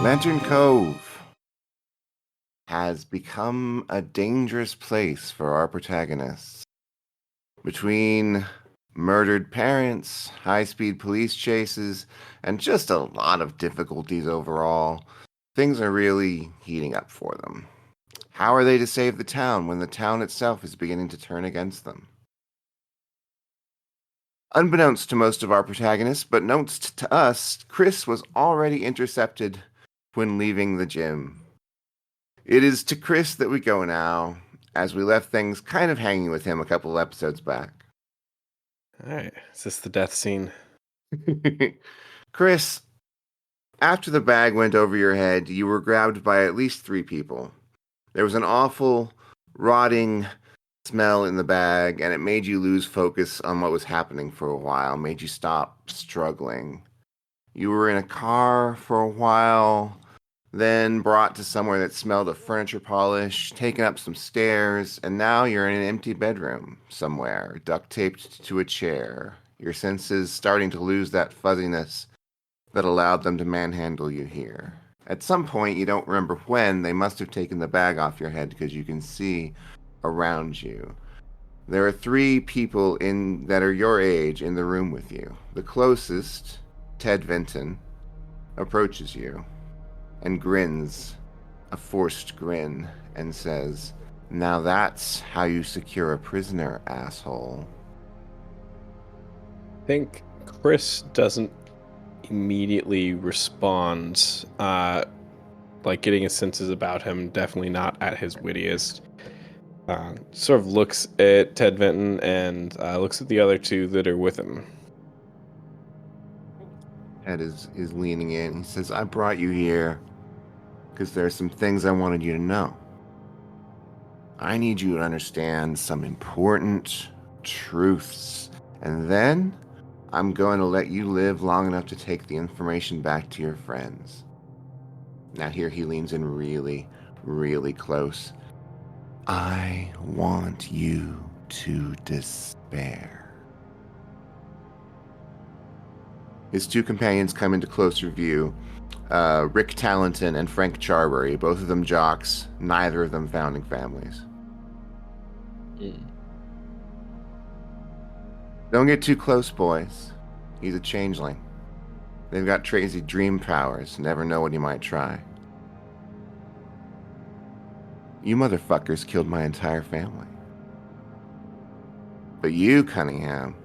Lantern Cove has become a dangerous place for our protagonists. Between murdered parents, high-speed police chases, and just a lot of difficulties overall, things are really heating up for them. How are they to save the town when the town itself is beginning to turn against them? Unbeknownst to most of our protagonists, but knownst to us, Chris was already intercepted when leaving the gym. It is to Chris that we go now, as we left things kind of hanging with him a couple episodes back. All right. Is this the death scene? Chris, after the bag went over your head, you were grabbed by at least three people. There was an awful, rotting smell in the bag, and it made you lose focus on what was happening for a while, made you stop struggling. You were in a car for a while, then brought to somewhere that smelled of furniture polish, taken up some stairs, and now you're in an empty bedroom somewhere, duct taped to a chair, your senses starting to lose that fuzziness that allowed them to manhandle you here. At some point, you don't remember when, they must have taken the bag off your head because you can see around you. There are three people that are your age in the room with you. The closest, Ted Vinton, approaches you and grins, a forced grin, and says, "Now that's how you secure a prisoner, asshole." I think Chris doesn't immediately respond. Like getting his senses about him, definitely not at his wittiest. Sort of looks at Ted Vinton and looks at the other two that are with him. Ted is leaning in. He says, "I brought you here because there are some things I wanted you to know. I need you to understand some important truths, and then I'm going to let you live long enough to take the information back to your friends." Now here he leans in really, really close. "I want you to despair." His two companions come into closer view. Rick Talenton and Frank Charberry, both of them jocks, neither of them founding families. Don't get too close, boys. He's a changeling. They've got crazy dream powers. Never know what he might try. You motherfuckers killed my entire family. But you, Cunningham,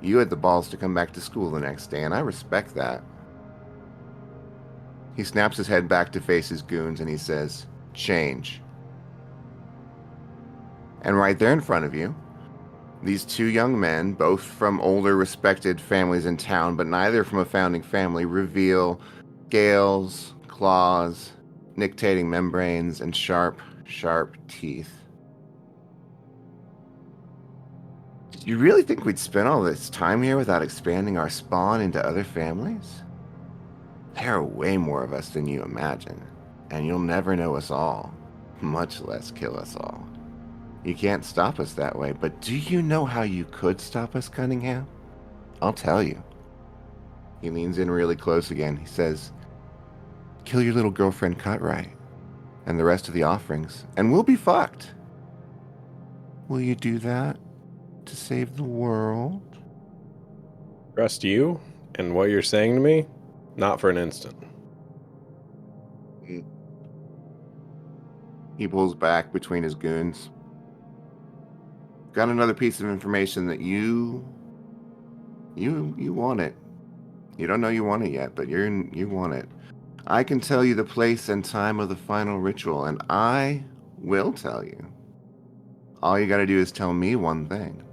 you had the balls to come back to school the next day, and I respect that. He snaps his head back to face his goons and he says, "Change." And right there in front of you, these two young men, both from older, respected families in town, but neither from a founding family, reveal scales, claws, nictating membranes, and sharp, sharp teeth. Did you really think we'd spend all this time here without expanding our spawn into other families? There are way more of us than you imagine, and you'll never know us all, much less kill us all. You can't stop us that way, but do you know how you could stop us, Cunningham? I'll tell you. He leans in really close again. He says, "Kill your little girlfriend Cutright and the rest of the offerings, and we'll be fucked." Will you do that to save the world? Trust you and what you're saying to me? Not for an instant. He pulls back between his goons. Got another piece of information that you want it. You don't know you want it yet, but you want it. I can tell you the place and time of the final ritual, and I will tell you. All you gotta do is tell me one thing.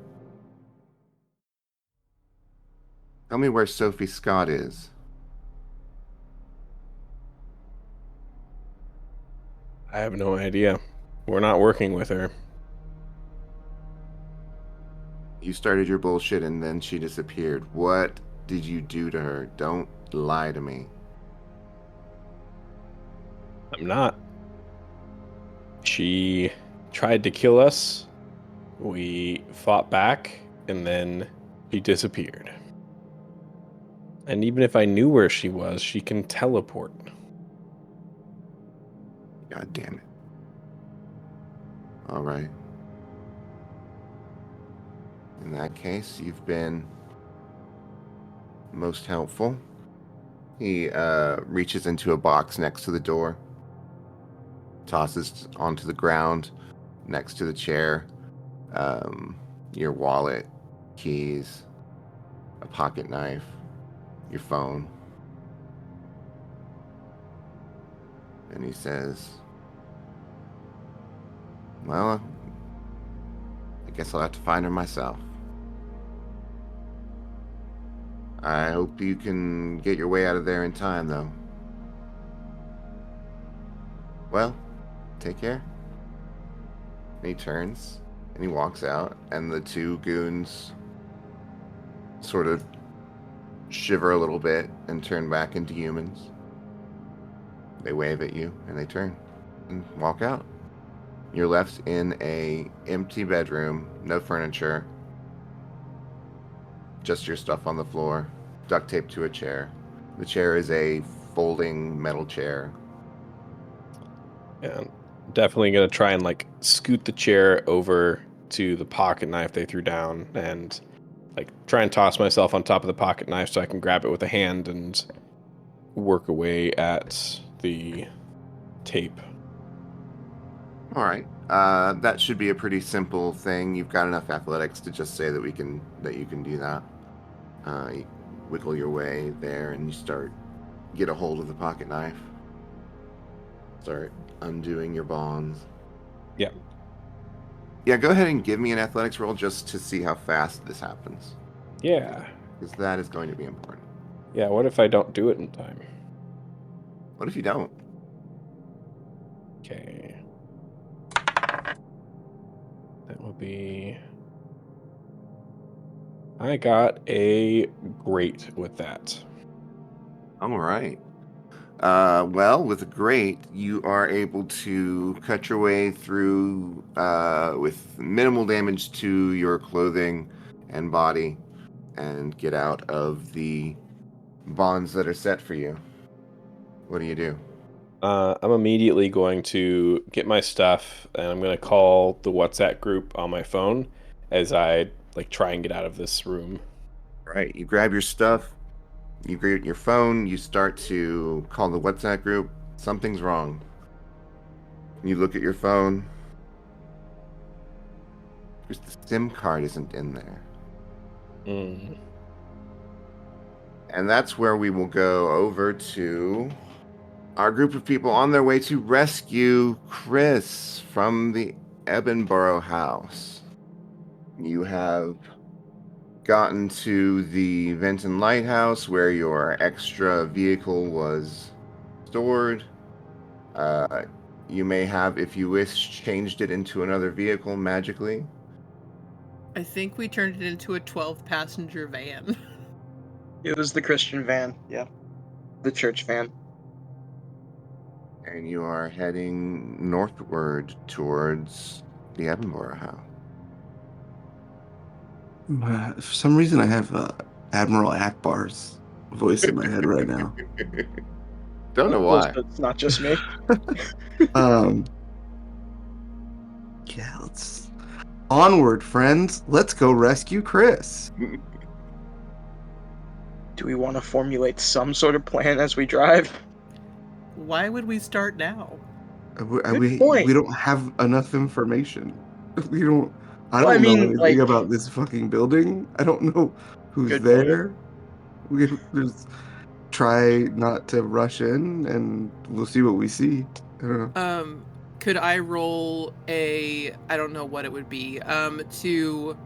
Tell me where Sophie Scott is. I have no idea. We're not working with her. You started your bullshit and then she disappeared. What did you do to her? Don't lie to me. I'm not. She tried to kill us. We fought back, and then she disappeared. And even if I knew where she was, she can teleport. God damn it. All right. In that case, you've been most helpful. He reaches into a box next to the door, tosses onto the ground next to the chair, um, your wallet, keys, a pocket knife, your phone. And he says, well, I guess I'll have to find her myself. I hope you can get your way out of there in time, though. Well, take care. And he turns and he walks out, and the two goons sort of shiver a little bit and turn back into humans. They wave at you and they turn and walk out. You're left in a empty bedroom, no furniture, just your stuff on the floor, duct taped to a chair. The chair is a folding metal chair. And definitely gonna try and like scoot the chair over to the pocket knife they threw down and like try and toss myself on top of the pocket knife so I can grab it with a hand and work away at the tape. All right. That should be a pretty simple thing. You've got enough athletics to just say that you can do that. You wiggle your way there and you get a hold of the pocket knife. Start undoing your bonds. Yeah. Yeah, go ahead and give me an athletics roll just to see how fast this happens. Yeah. Because that is going to be important. Yeah, what if I don't do it in time? What if you don't? Okay. That will be... I got a great with that. All right. Well, with a great, you are able to cut your way through with minimal damage to your clothing and body and get out of the bonds that are set for you. What do you do? I'm immediately going to get my stuff and I'm going to call the WhatsApp group on my phone as I like try and get out of this room. All right, you grab your stuff, you grab your phone, you start to call the WhatsApp group. Something's wrong. You look at your phone. The SIM card isn't in there. Mm. And that's where we will go over to our group of people on their way to rescue Chris from the Ebonborough House. You have gotten to the Venton Lighthouse where your extra vehicle was stored. You may have, if you wish, changed it into another vehicle magically. I think we turned it into a 12-passenger van. It was the Christian van, yeah. The church van. And you are heading northward towards the Ebonborough House. For some reason, I have Admiral Akbar's voice in my head right now. Don't know why. It's not just me. Yeah, let's onward, friends. Let's go rescue Chris. Do we want to formulate some sort of plan as we drive? Why would we start now? We point. don't have enough information. We don't. I Well, don't I mean, know anything like- about this fucking building. I don't know who's Good there. We just try not to rush in, and we'll see what we see. I don't know. Could I roll I don't know what it would be, to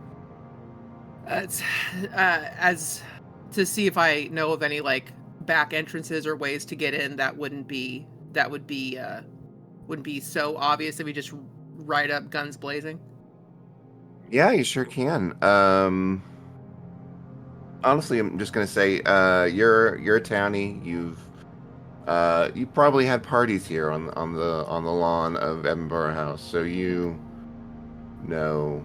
see if I know of any like back entrances or ways to get in that wouldn't be so obvious if we just ride up guns blazing. Yeah, you sure can. Honestly, I'm just gonna say, you're a townie. You probably had parties here on the lawn of Ebonborough House, so you know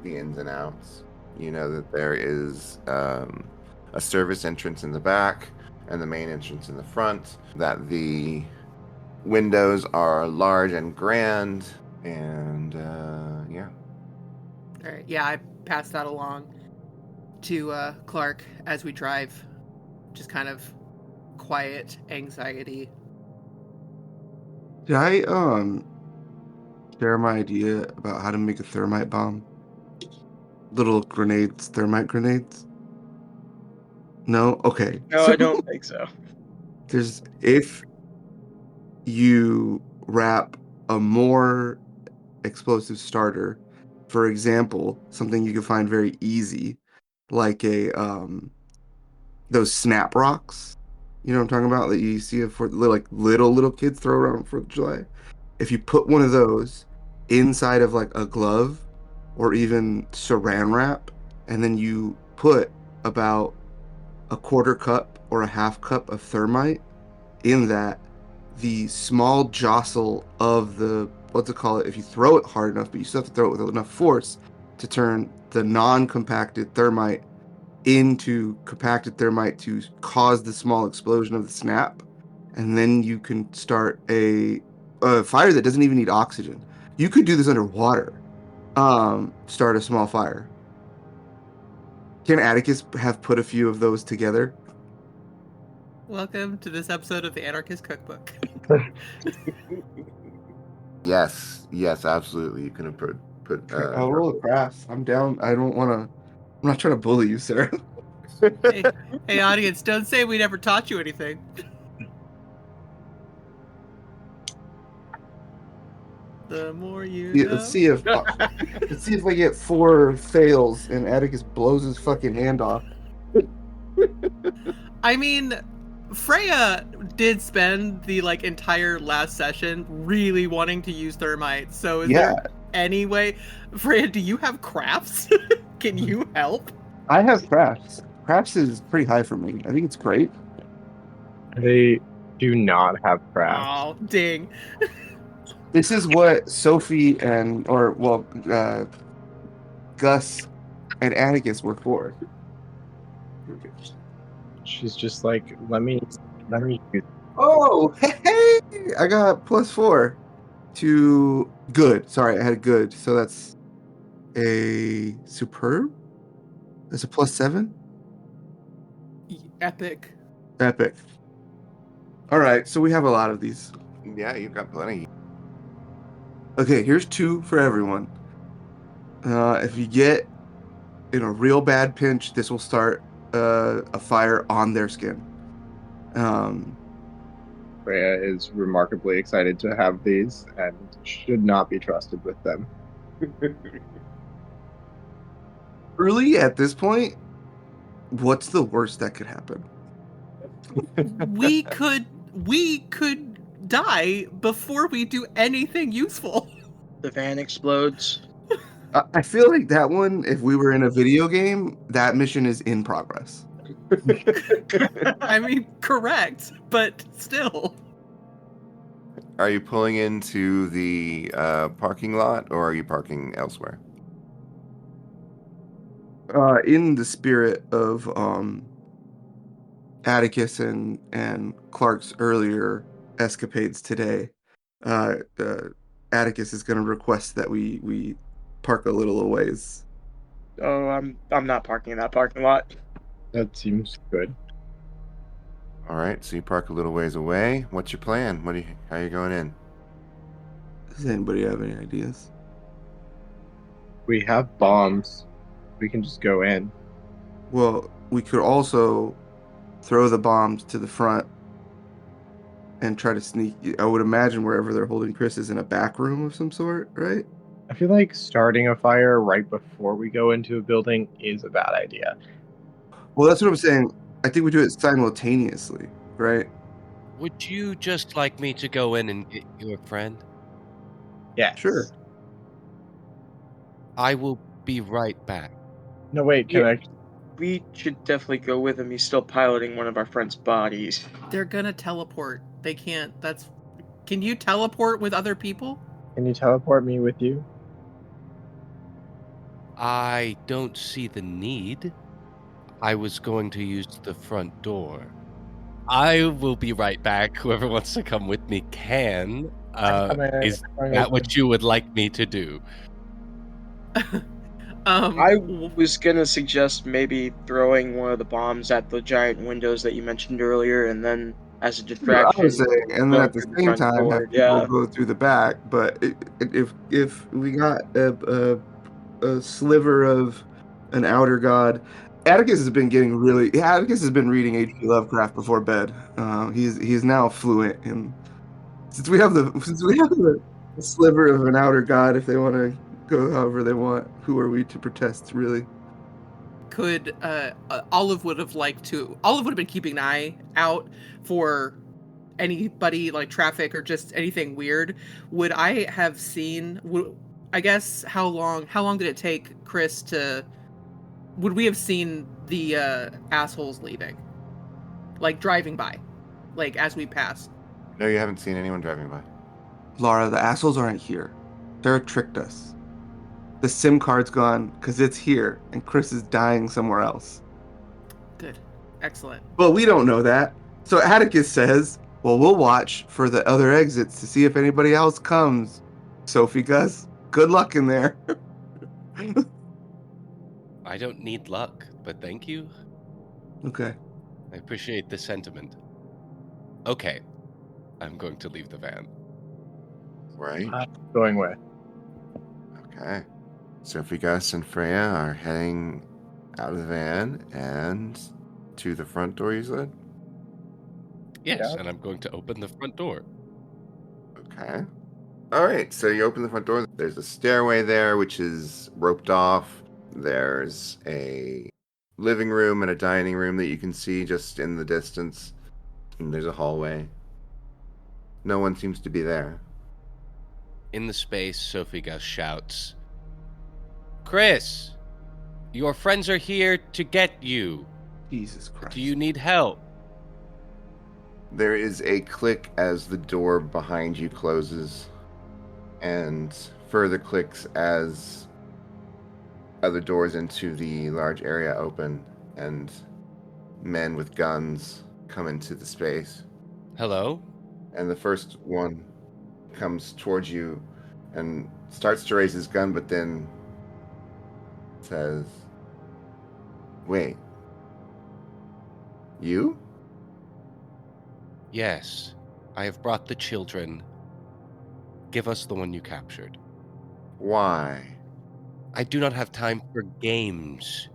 the ins and outs. You know that there is a service entrance in the back and the main entrance in the front, that the windows are large and grand, and yeah. All right. Yeah, I pass that along to Clark as we drive. Just kind of quiet anxiety. Did I share my idea about how to make a thermite bomb? Little grenades, thermite grenades? No? Okay. No, I don't think so. There's if you wrap a more explosive starter, for example, something you can find very easy, like a those snap rocks. You know what I'm talking about that you see for like little kids throw around on 4th of July. If you put one of those inside of like a glove or even saran wrap, and then you put about a quarter cup or a half cup of thermite in that, the small jostle of the, what's it called, if you throw it hard enough, but you still have to throw it with enough force to turn the non-compacted thermite into compacted thermite to cause the small explosion of the snap, and then you can start a fire that doesn't even need oxygen. You could do this underwater. Start a small fire. Can Atticus have put a few of those together? Welcome to this episode of the Anarchist Cookbook. Yes, absolutely. You can have put I'll roll a crafts. I'm down. I don't want to. I'm not trying to bully you, Sarah. Hey, audience, don't say we never taught you anything. The more you Yeah, know. let's see if I get 4 fails and Atticus blows his fucking hand off. I mean, Freya did spend the entire last session really wanting to use thermite. So is there any way, Freya? Do you have crafts? Can you help? I have crafts. Crafts is pretty high for me. I think it's great. They do not have crafts. Oh, ding. This is what Sophie Gus and Atticus were for. She's just like, let me use. Oh, hey! I got +4 to good. Sorry, I had good. So that's a superb. That's a +7. Epic. Epic. All right, so we have a lot of these. Yeah, you've got plenty. Okay, here's 2 for everyone. If you get in a real bad pinch, this will start a fire on their skin. Freya is remarkably excited to have these and should not be trusted with them. Early at this point, what's the worst that could happen? we could die before we do anything useful. The van explodes. I feel like that one, if we were in a video game, that mission is in progress. I mean, correct, but still. Are you pulling into the parking lot, or are you parking elsewhere? In the spirit of Atticus and Clark's earlier escapades today, Atticus is going to request that we park a little a ways. Oh, I'm not parking in that parking lot. That seems good. All right, so you park a little ways away. What's your plan? How are you going in? Does anybody have any ideas? We have bombs. We can just go in. Well, we could also throw the bombs to the front and try to sneak. I would imagine wherever they're holding Chris is in a back room of some sort, right? I feel like starting a fire right before we go into a building is a bad idea. Well, that's what I'm saying. I think we do it simultaneously, right? Would you just like me to go in and get you a friend? Yes. Sure. I will be right back. No, wait, can I? We should definitely go with him. He's still piloting one of our friends' bodies. They're gonna teleport. They can't. Can you teleport with other people? Can you teleport me with you? I don't see the need. I was going to use the front door. I will be right back. Whoever wants to come with me can. Is that what you would like me to do? I was gonna suggest maybe throwing one of the bombs at the giant windows that you mentioned earlier, and then as a I distraction, was saying, and then going at the through the same front time, door. have people Yeah. go through the back. But if we got a sliver of an outer god, Atticus has been reading H.P. Lovecraft before bed. He's now fluent in since we have the sliver of an outer god. If they want to go however they want, who are we to protest? Really? Could Olive would have liked to. Olive would have been keeping an eye out for anybody like traffic or just anything weird. Would I have seen? I guess how long did it take Chris to? Would we have seen the assholes leaving, like driving by, like as we passed? No, you haven't seen anyone driving by. Laura, the assholes aren't here. They're tricked us. The SIM card's gone because it's here, and Chris is dying somewhere else. Good, excellent. But we don't know that. So Atticus says, well, we'll watch for the other exits to see if anybody else comes. Sophie, Gus, good luck in there. I don't need luck, but thank you. Okay. I appreciate the sentiment. Okay, I'm going to leave the van. Right? Going with. Okay. Sophie, Gus, and Freya are heading out of the van and to the front door, you said? Yes, Yeah. and I'm going to open the front door. Okay. All right. So you open the front door. There's a stairway there, which is roped off. There's a living room and a dining room that you can see just in the distance. And there's a hallway. No one seems to be there. In the space, Sophie Gus shouts, Chris, your friends are here to get you. Jesus Christ. Do you need help? There is a click as the door behind you closes, and further clicks as other doors into the large area open, and men with guns come into the space. Hello? And the first one comes towards you and starts to raise his gun, but then says, wait, you? Yes, I have brought the children. Give us the one you captured. Why? I do not have time for games.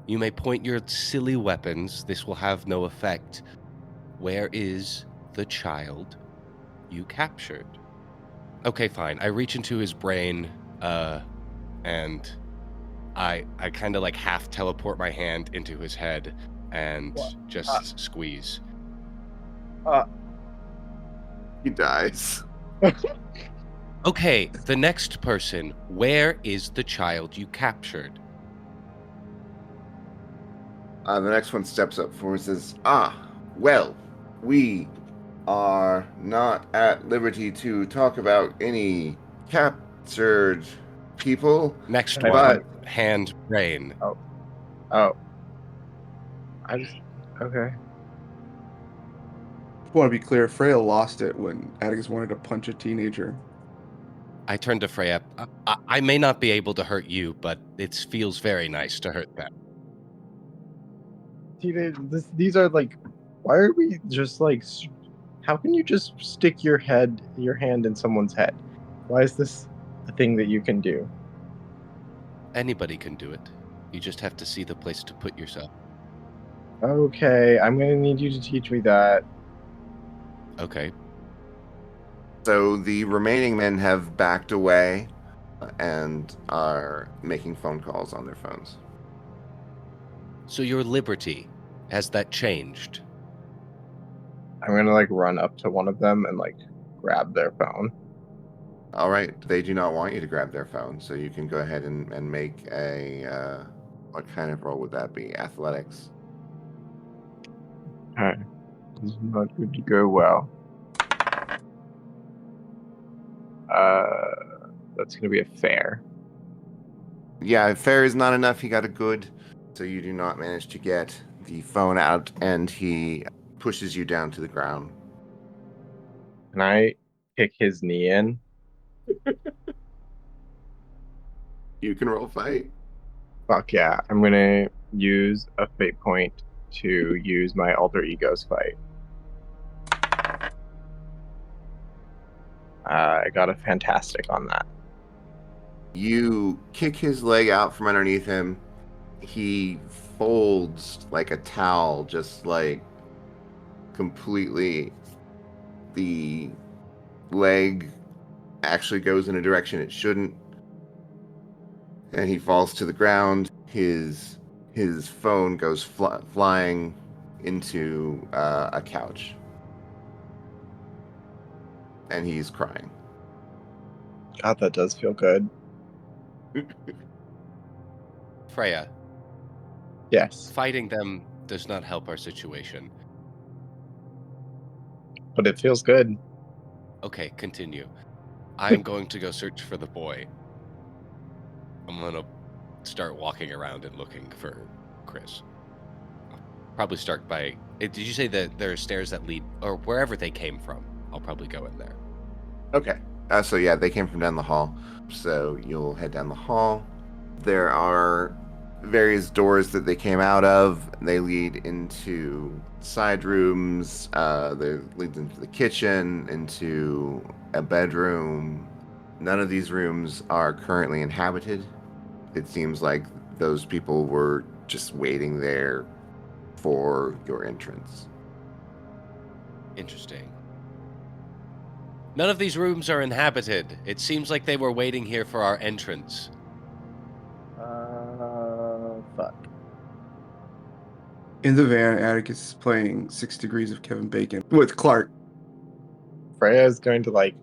You may point your silly weapons. This will have no effect. Where is the child you captured? Okay, fine. I reach into his brain, and I kind of like half teleport my hand into his head and just squeeze. He dies. Okay, the next person. Where is the child you captured? The next one steps up forward and says, well, we are not at liberty to talk about any captured people. Next But- one. Hand brain. Oh. I just. Okay. I want to be clear, Freya lost it when Atticus wanted to punch a teenager. I turn to Freya. I may not be able to hurt you, but it feels very nice to hurt them. These are like. Why are we just like. How can you just stick your hand in someone's head? Why is this a thing that you can do? Anybody can do it. You just have to see the place to put yourself. Okay, I'm gonna need you to teach me that. Okay. So the remaining men have backed away and are making phone calls on their phones. So your liberty, has that changed? I'm gonna like run up to one of them and like grab their phone. All right, they do not want you to grab their phone, so you can go ahead and make a, what kind of roll would that be? Athletics. Alright. This is not going to go well. That's gonna be a fair. Yeah, fair is not enough. He got a good. So you do not manage to get the phone out, and he pushes you down to the ground. Can I kick his knee in? You can roll fight. Fuck yeah. I'm gonna use a fate point to use my alter ego's fight. I got a fantastic on that. You kick his leg out from underneath him. He folds like a towel, just like completely. The leg actually goes in a direction it shouldn't, and he falls to the ground. His phone goes flying into a couch, and he's crying. God, that does feel good. Freya, Yes, fighting them does not help our situation. but it feels good. Okay, continue. I'm going to go search for the boy. I'm going to start walking around and looking for Chris. I'll probably start by... Did you say that there are stairs that lead... Or wherever they came from, I'll probably go in there. Okay. So yeah, they came from down the hall. So you'll head down the hall. There are various doors that they came out of. They lead into side rooms. They lead into the kitchen, into a bedroom. None of these rooms are currently inhabited. It seems like those people were just waiting there for your entrance. Interesting. None of these rooms are inhabited. It seems like they were waiting here for our entrance. Fuck. In the van, Atticus is playing 6 Degrees of Kevin Bacon with Clark. Freya is going to like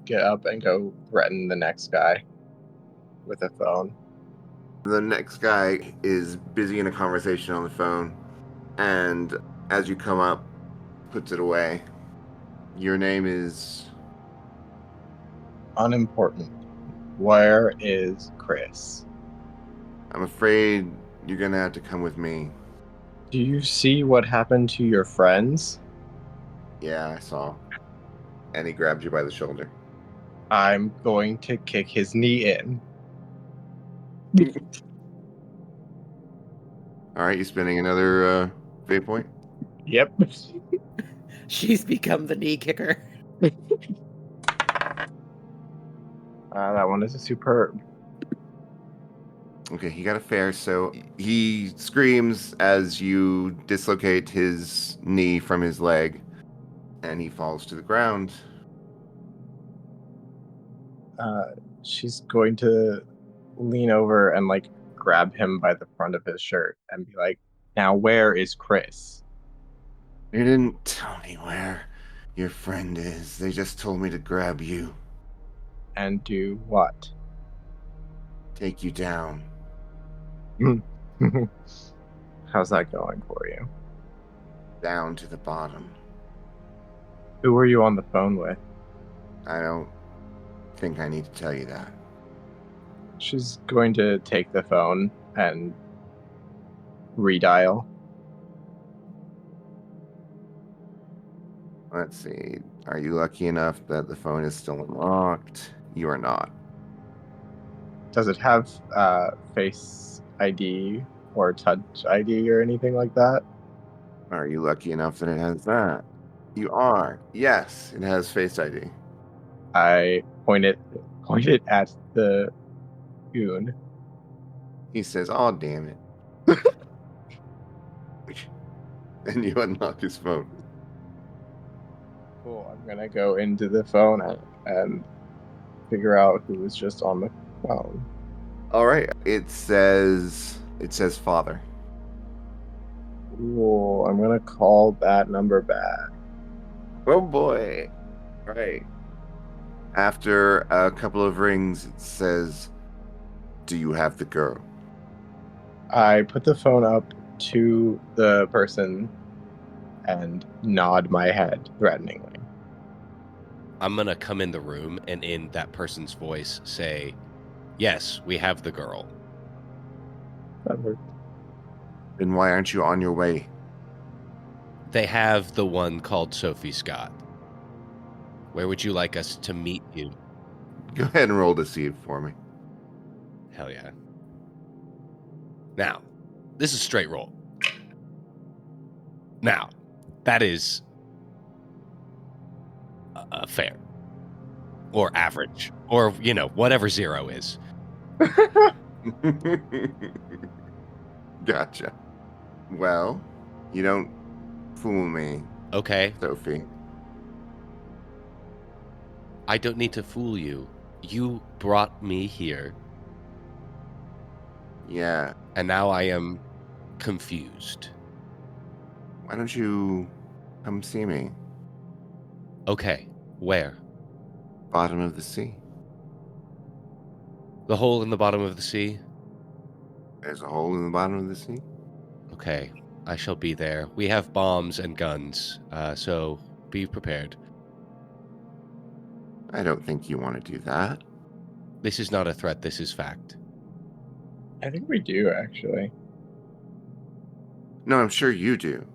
get up and go threaten the next guy with a phone. The next guy is busy in a conversation on the phone, and as you come up, puts it away. Your name is... Unimportant. Where is Chris? I'm afraid you're gonna have to come with me. Do you see what happened to your friends? Yeah, I saw. And he grabbed you by the shoulder. I'm going to kick his knee in. Alright, you spending another fate point? Yep. She's become the knee kicker. That one is a superb. Okay, he got a fair, so he screams as you dislocate his knee from his leg, and he falls to the ground. She's going to lean over and like grab him by the front of his shirt and be like, "Now where is Chris?" You didn't tell me where your friend is. They just told me to grab you, And do what? take you down. How's that going for you? Down to the bottom. Who were you on the phone with? I don't think I need to tell you that. She's going to take the phone and redial. Let's see. Are you lucky enough that the phone is still unlocked? You are not. Does it have Face ID or Touch ID or anything like that? Are you lucky enough that it has that? You are. Yes, it has Face ID. I point it at the goon. He says, "Oh, damn it." And you unlock his phone. Cool. I'm gonna go into the phone and figure out who was just on the phone. All right. It says father. Cool. I'm gonna call that number back. Oh boy. All right. After a couple of rings, it says, "Do you have the girl?" I put the phone up to the person and nod my head threateningly. I'm going to come in the room and in that person's voice say, "Yes, we have the girl." That worked. Then why aren't you on your way? They have the one called Sophie Scott. Where would you like us to meet you? Go ahead and roll deceive for me. Hell yeah. Now, this is straight roll. Now, that is fair. Or average. Or, whatever 0 is. Gotcha. Well, you don't fool me, Okay. Sophie. I don't need to fool you. You brought me here, Yeah. and now I am confused. Why don't you come see me? Okay, where? Bottom of the sea. The hole in the bottom of the sea? There's a hole in the bottom of the sea. Okay, I shall be there. We have bombs and guns, so be prepared. I don't think you want to do that. This is not a threat, this is fact. I think we do, actually. No, I'm sure you do.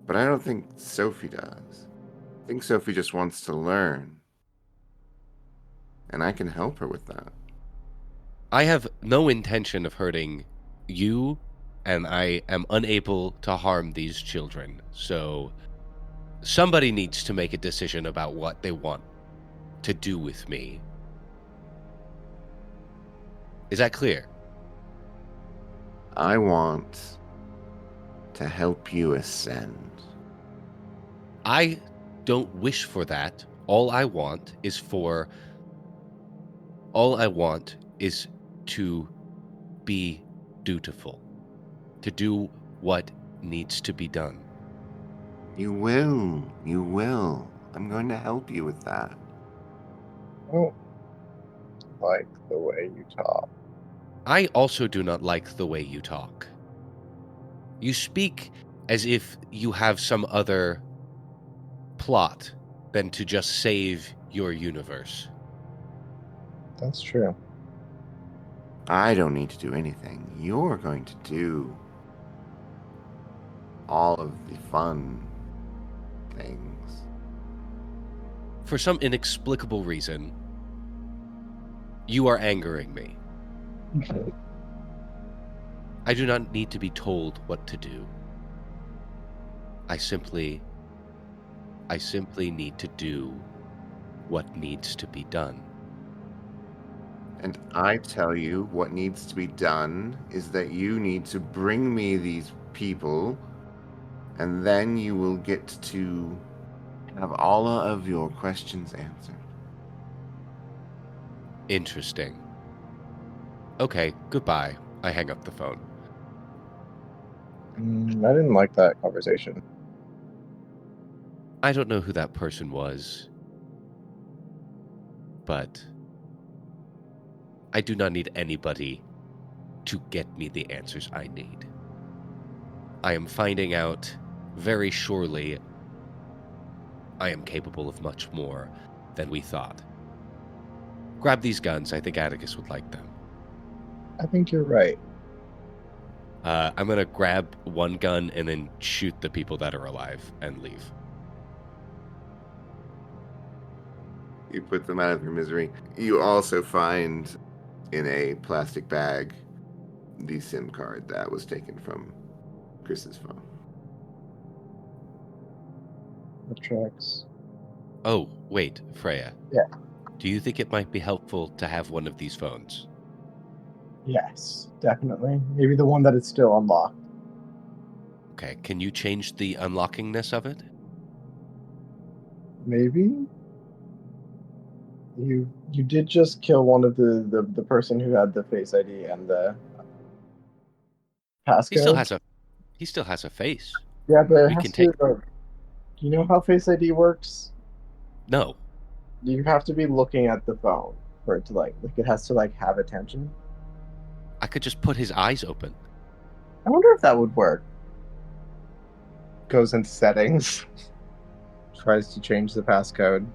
But I don't think Sophie does. I think Sophie just wants to learn. And I can help her with that. I have no intention of hurting you, and I am unable to harm these children, so somebody needs to make a decision about what they want to do with me. Is that clear? I want to help you ascend. I don't wish for that. All I want is to be dutiful, to do what needs to be done. You will. You will. I'm going to help you with that. I don't like the way you talk. I also do not like the way you talk. You speak as if you have some other plot than to just save your universe. That's true. I don't need to do anything. You're going to do all of the fun things. For some inexplicable reason, you are angering me. I do not need to be told what to do. I simply need to do what needs to be done. And I tell you, what needs to be done is that you need to bring me these people, and then you will get to have all of your questions answered. Interesting. Okay, goodbye. I hang up the phone. I didn't like that conversation. I don't know who that person was, but I do not need anybody to get me the answers I need. I am finding out very surely I am capable of much more than we thought. Grab these guns. I think Atticus would like them. I think you're right. I'm going to grab one gun and then shoot the people that are alive and leave. You put them out of their misery. You also find in a plastic bag the SIM card that was taken from Chris's phone. That tracks. Oh, wait, Freya. Yeah. Do you think it might be helpful to have one of these phones? Yes, definitely. Maybe the one that is still unlocked. Okay, can you change the unlockingness of it? Maybe. You did just kill one of the person who had the Face ID and the passcode. He still has a face. Yeah, but it We has can to. take- Do you know how Face ID works? No. You have to be looking at the phone for it to like it has to like have attention. I could just put his eyes open. I wonder if that would work. Goes into settings. Tries to change the passcode.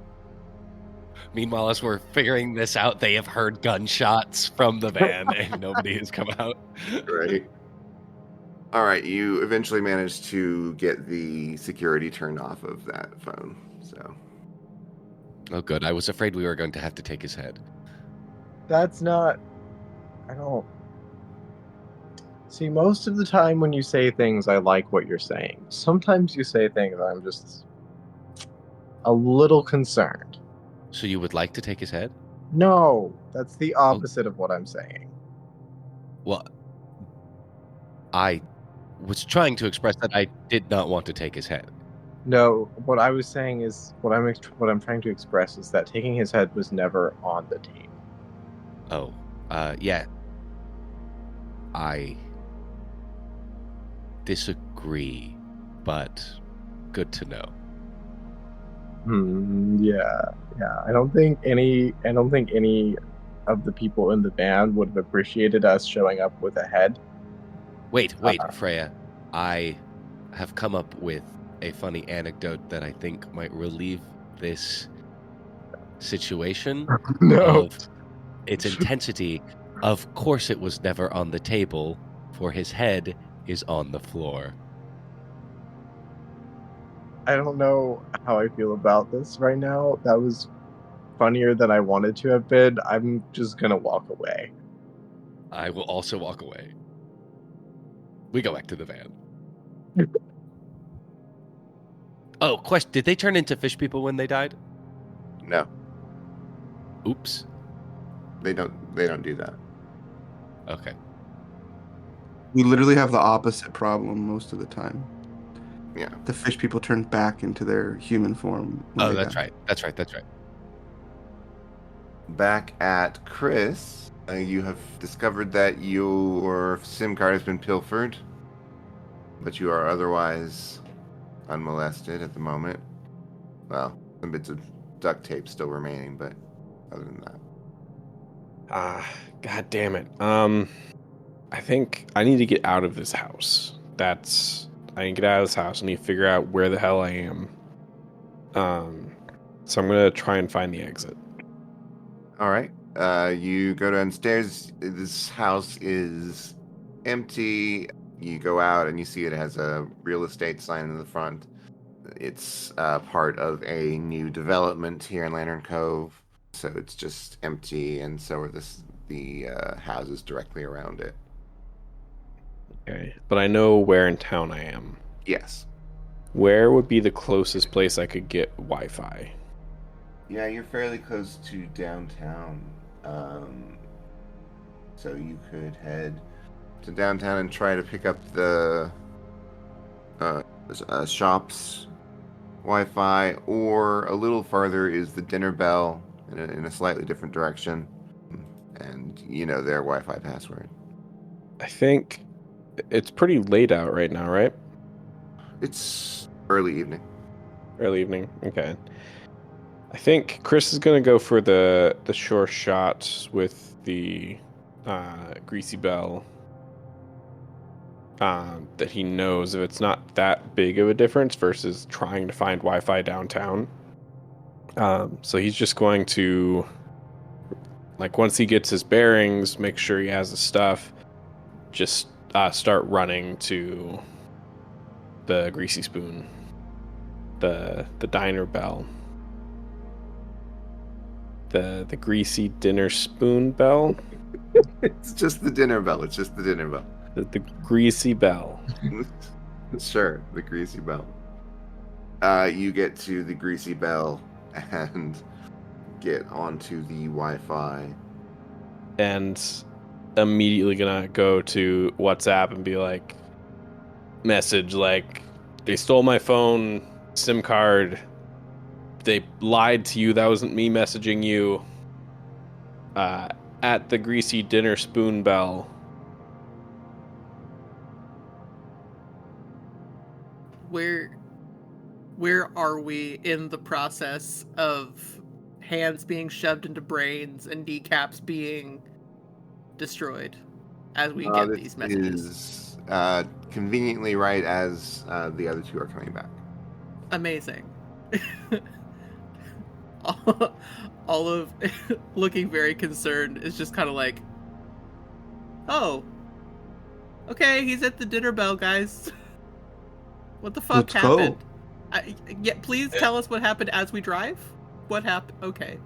Meanwhile, as we're figuring this out, they have heard gunshots from the van and nobody has come out. Right? All right, you eventually managed to get the security turned off of that phone. So Oh, good. I was afraid we were going to have to take his head. That's not. I don't. See, most of the time when you say things, I like what you're saying. Sometimes you say things I'm just a little concerned. So you would like to take his head? No, that's the opposite of what I'm saying. Well, I was trying to express that I did not want to take his head. No, what I was saying is what I'm trying to express is that taking his head was never on the table. Oh, yeah. I disagree, but good to know. Yeah. I don't think any of the people in the band would have appreciated us showing up with a head. Wait, Freya. I have come up with a funny anecdote that I think might relieve this situation No. of its intensity. Of course it was never on the table, for his head is on the floor. I don't know how I feel about this right now. That was funnier than I wanted to have been. I'm just gonna walk away. I will also walk away. We go back to the van. Oh, question. Did they turn into fish people when they died? no, Oops. they don't. They don't do that. Okay. We literally have the opposite problem most of the time. Yeah. The fish people turn back into their human form. when Oh, they that's die. right. That's right. That's right. Back at Chris, you have discovered that your SIM card has been pilfered, but you are otherwise unmolested at the moment. Well, some bits of duct tape still remaining, but other than that. God damn it. I think I need to get out of this house. I need to get out of this house. I need to figure out where the hell I am. So I'm gonna try and find the exit. All right. You go downstairs. This house is empty. You go out and you see it has a real estate sign in the front. It's part of a new development here in Lantern Cove, so it's just empty, and so are the houses directly around it. Okay, but I know where in town I am. Yes. Where would be the closest place I could get Wi-Fi? Yeah, you're fairly close to downtown. So you could head to downtown and try to pick up the shop's Wi-Fi, or a little farther is the Dinner Bell in a slightly different direction, and you know their Wi-Fi password. I think it's pretty late out right now, right? It's early evening. Early evening. Okay. I think Chris is gonna go for the sure shot with the greasy bell. That he knows if it's not that big of a difference versus trying to find Wi-Fi downtown. So he's just going to, like, once he gets his bearings, make sure he has the stuff, just start running to the greasy spoon, the diner bell, the greasy dinner spoon bell. It's just the Dinner Bell. It's just the Dinner Bell. The greasy bell. Sure, the Greasy Bell. You get to the Greasy Bell and get onto the Wi-Fi. And immediately gonna go to WhatsApp and be like, message like, they stole my phone, SIM card. They lied to you. That wasn't me messaging you. At the greasy dinner spoon bell. Where are we in the process of hands being shoved into brains and kneecaps being destroyed as we get these messages? Is conveniently right as the other two are coming back. Amazing. all of looking very concerned is just kind of like, oh, Okay, he's at the dinner bell, guys. What the fuck Let's happened? go. Yeah, please tell us what happened as we drive. What happened? Okay.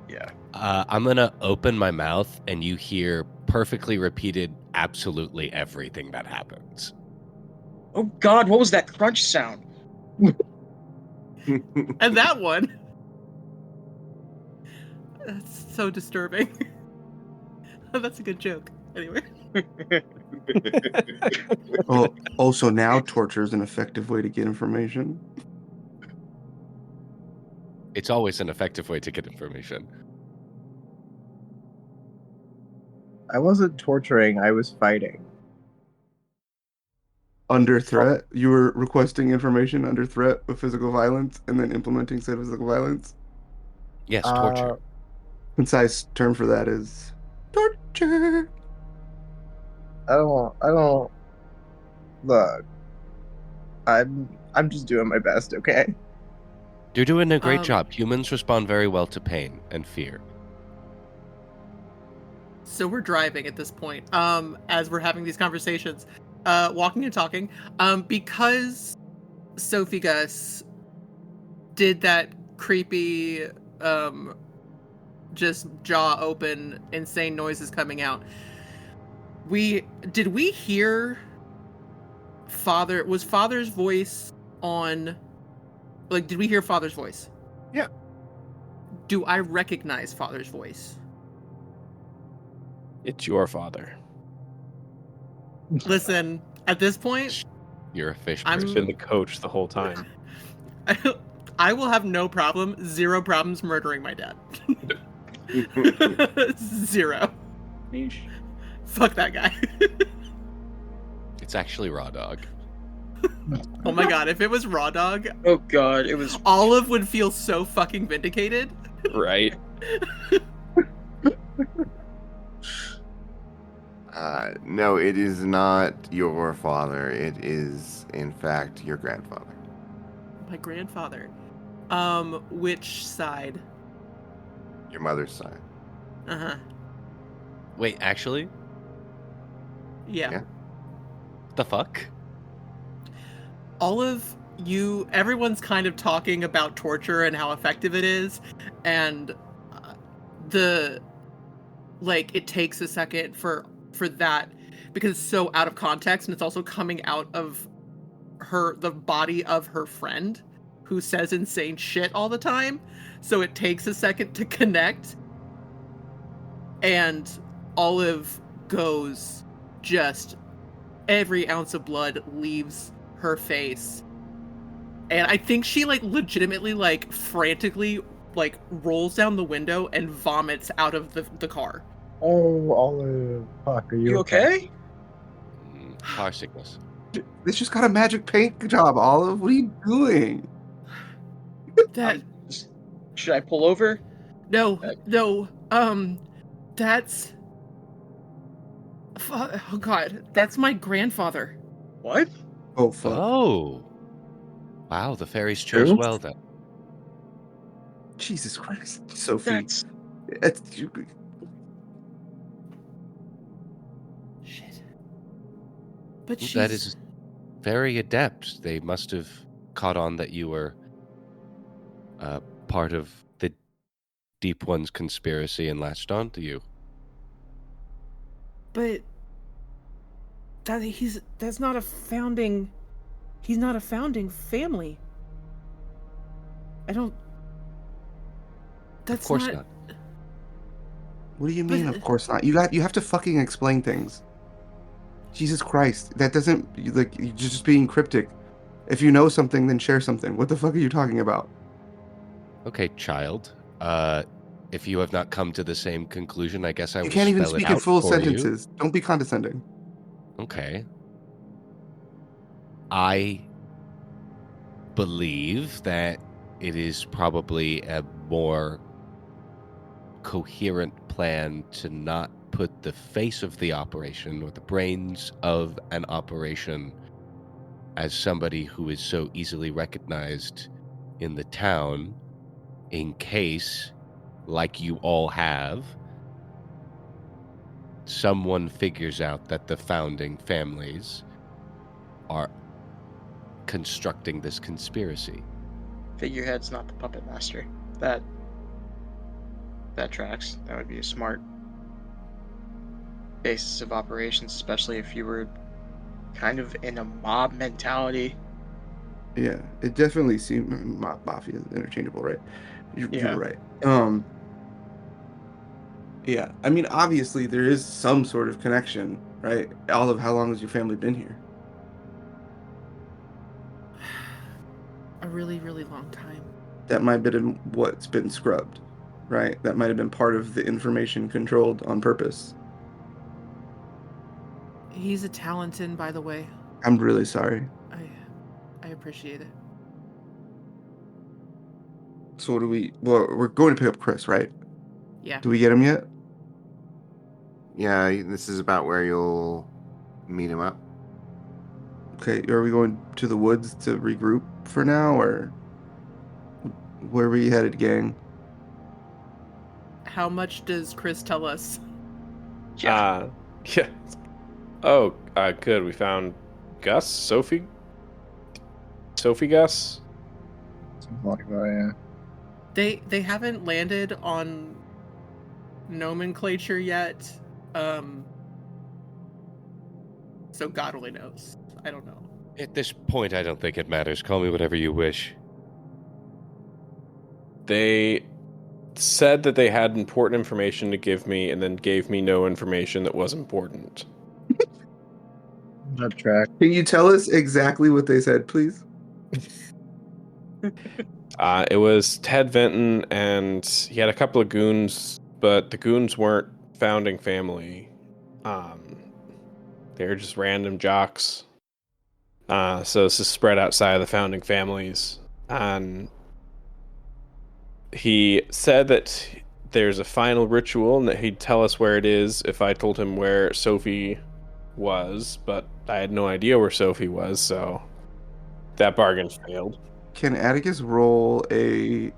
Yeah. I'm gonna open my mouth, and you hear perfectly repeated absolutely everything that happens. Oh God, what was that crunch sound? And that one. That's so disturbing. That's a good joke. Anyway. Well, also now torture is an effective way to get information. It's always an effective way to get information. I wasn't torturing, I was fighting. Under threat, you were requesting information under threat of physical violence and then implementing said physical violence. Yes, torture. Concise term for that is torture. I don't look. I'm just doing my best, okay? You're doing a great Um, job. Humans respond very well to pain and fear. So we're driving at this point, as we're having these conversations, walking and talking, because Sophie Gus did that creepy, just jaw open, insane noises coming out. Did we hear Father's voice on, like, did we hear Father's voice? Yeah. Do I recognize Father's voice? It's your father. Listen, at this point, You're a fish I'm- He's person. been the coach the whole time. I will have no problem, zero problems murdering my dad. Zero. Fuck that guy. It's actually Raw Dog. Oh my god, if it was Raw Dog, Oh God, it was. Olive would feel so fucking vindicated. Right? No, it is not your father. It is, in fact, your grandfather. My grandfather. Which side? Your mother's side. Uh-huh. Wait, actually? Yeah. Yeah. What the fuck? Olive, everyone's kind of talking about torture and how effective it is, and it takes a second for that, because it's so out of context, and it's also coming out of the body of her friend who says insane shit all the time, so it takes a second to connect, and Olive goes, just every ounce of blood leaves her face, and I think she legitimately frantically rolls down the window and vomits out of the car. Oh, Olive, fuck, are you You okay? Car sickness. This just got a magic paint job, Olive. What are you doing? That Should I pull over? no, that's oh god, that's my grandfather. What? Oh fuck. Oh. Wow, the fairies chose True. well then. Jesus Christ, Sophie. That's. Shit. But she's... That is very adept. They must have caught on that you were part of the Deep One's conspiracy and latched on to you. But that's not a founding. He's not a founding family. I don't. That's Of course not. What do you mean? But- Of course not. You have to fucking explain things. Jesus Christ, that doesn't you're just being cryptic. If you know something, then share something. What the fuck are you talking about? Okay, child. If you have not come to the same conclusion, I guess I will You can't even spell it speak in out full for you. sentences. Don't be condescending. Okay. I believe that it is probably a more coherent plan to not put the face of the operation or the brains of an operation as somebody who is so easily recognized in the town, in case, like you all have, someone figures out that the founding families are constructing this conspiracy. Figurehead's not the puppet master. That tracks. That would be a smart basis of operations, especially if you were kind of in a mob mentality. Yeah, it definitely seemed mafia is interchangeable, right? You're Yeah. right. Yeah, I mean, obviously there is some sort of connection, right? All of how long has your family been here? A really, really long time. That might have been what's been scrubbed, right? That might have been part of the information controlled on purpose. He's a Talenton, by the way. I'm really sorry. I appreciate it. So what do we? Well, we're going to pick up Chris, right? Yeah. Do we get him yet? Yeah, this is about where you'll meet him up. Okay, are we going to the woods to regroup for now, or where are we headed, gang? How much does Chris tell us? Yeah. Yeah. Oh, good. We found Gus, Sophie, Gus. Something like that, yeah. They haven't landed on nomenclature yet. So God only knows. I don't know. At this point, I don't think it matters. Call me whatever you wish. They said that they had important information to give me, and then gave me no information that was important. That track. Can you tell us exactly what they said, please? It was Ted Vinton, and he had a couple of goons, but the goons weren't founding family. They were just random jocks. So this is spread outside of the founding families. And he said that there's a final ritual and that he'd tell us where it is if I told him where Sophie was, but I had no idea where Sophie was, so that bargain failed. Can Atticus roll a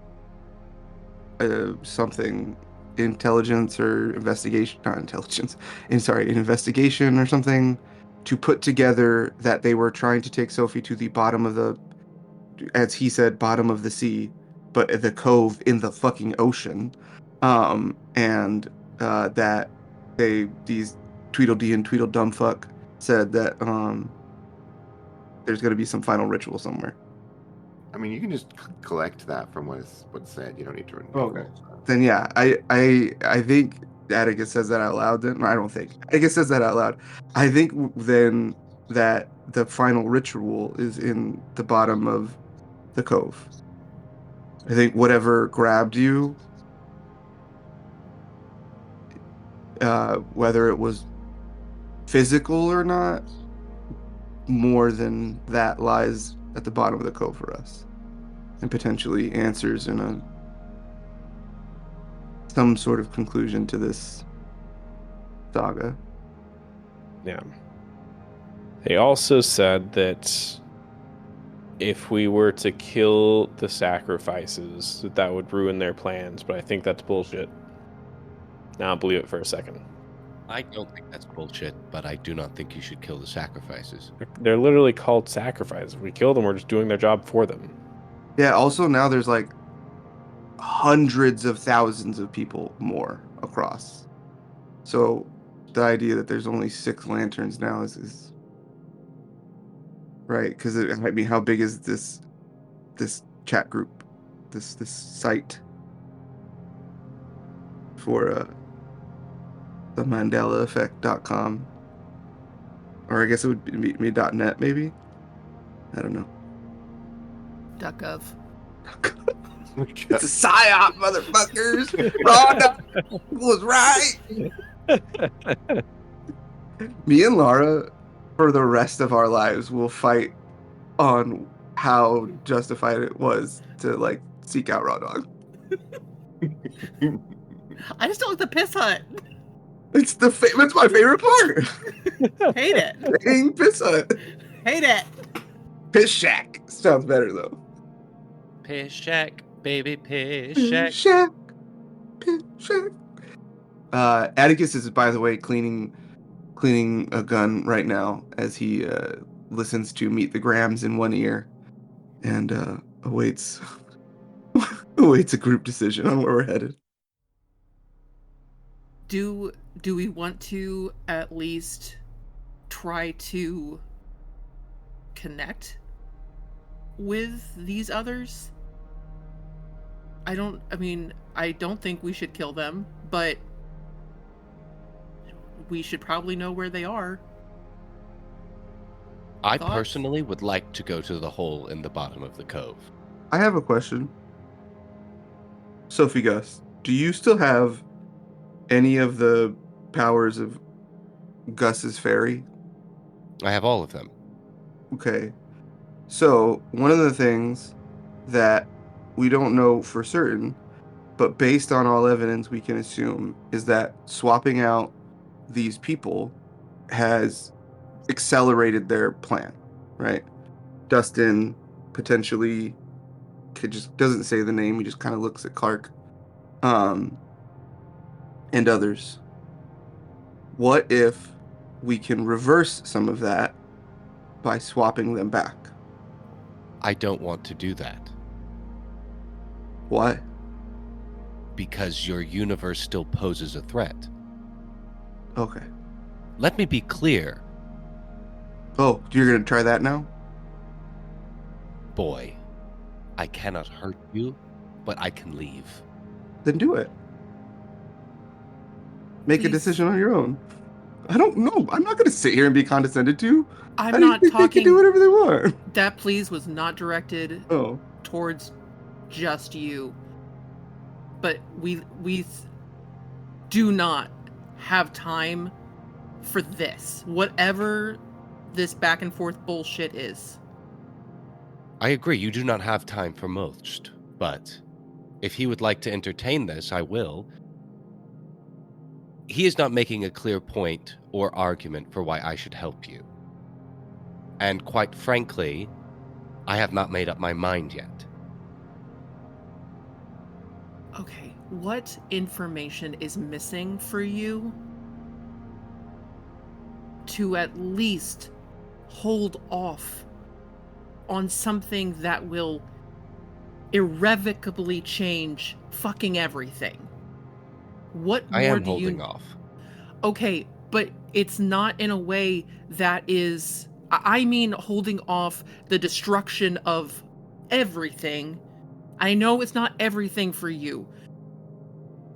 something, intelligence or investigation? Not intelligence. Investigation or something, to put together that they were trying to take Sophie to the bottom of the, as he said, bottom of the sea, but the cove in the fucking ocean, and that these Tweedledee and Tweedledumfuck said that there's going to be some final ritual somewhere. I mean, you can just collect that from what's said. You don't need to. Okay. Then yeah, I think Atticus says that out loud. Then I don't think Atticus says that out loud. I think then that the final ritual is in the bottom of the cove. I think whatever grabbed you, whether it was physical or not, more than that lies at the bottom of the cove for us, and potentially answers in some sort of conclusion to this saga. Yeah. They also said that if we were to kill the sacrifices, that would ruin their plans, but I think that's bullshit. Now I'll believe it for a second. I don't think that's bullshit, but I do not think you should kill the sacrifices. They're literally called sacrifices. If we kill them, we're just doing their job for them. Yeah, also now there's like hundreds of thousands of people more across. So the idea that there's only 6 lanterns now is right, because I mean, how big is this chat group, this site for the MandelaEffect.com, or I guess it would be .net maybe. I don't know. .gov. It's a psyop, motherfuckers. Ron was right. Me and Laura, for the rest of our lives, will fight on how justified it was to like seek out Raw Dog. I just don't like the piss hut. It's it's my favorite part. Hate it. Dang, Piss Hut. Hate it. Piss Shack sounds better though. Piss shack, baby, piss Piss shack. Shack. Piss Shack. Atticus is, by the way, cleaning a gun right now as he listens to Meet the Grams in one ear and awaits awaits a group decision on where we're headed. Do we want to at least try to connect with these others? I don't think we should kill them, but we should probably know where they are. I Thoughts? personally would like to go to the hole in the bottom of the cove. I have a question. Sophie, Gus, do you still have any of the powers of Gus's fairy? I have all of them. Okay. So, one of the things that we don't know for certain, but based on all evidence we can assume, is that swapping out these people has accelerated their plan, right? Dustin potentially just doesn't say the name, he just kind of looks at Clark. And others. What if we can reverse some of that by swapping them back? I don't want to do that. Why? Because your universe still poses a threat. Okay. Let me be clear. Oh, you're going to try that now? Boy, I cannot hurt you, but I can leave. Then do it. Make a decision on your own. I don't know. I'm not going to sit here and be condescended to. I'm not They talking. can do whatever they want. That please was not directed towards just you. But we do not have time for this. Whatever this back and forth bullshit is. I agree, you do not have time for most, but if he would like to entertain this, I will. He is not making a clear point or argument for why I should help you. And quite frankly, I have not made up my mind yet. Okay, what information is missing for you to at least hold off on something that will irrevocably change fucking everything? What I more am do holding you... off. Okay, but it's not in a way that is... I mean holding off the destruction of everything. I know it's not everything for you.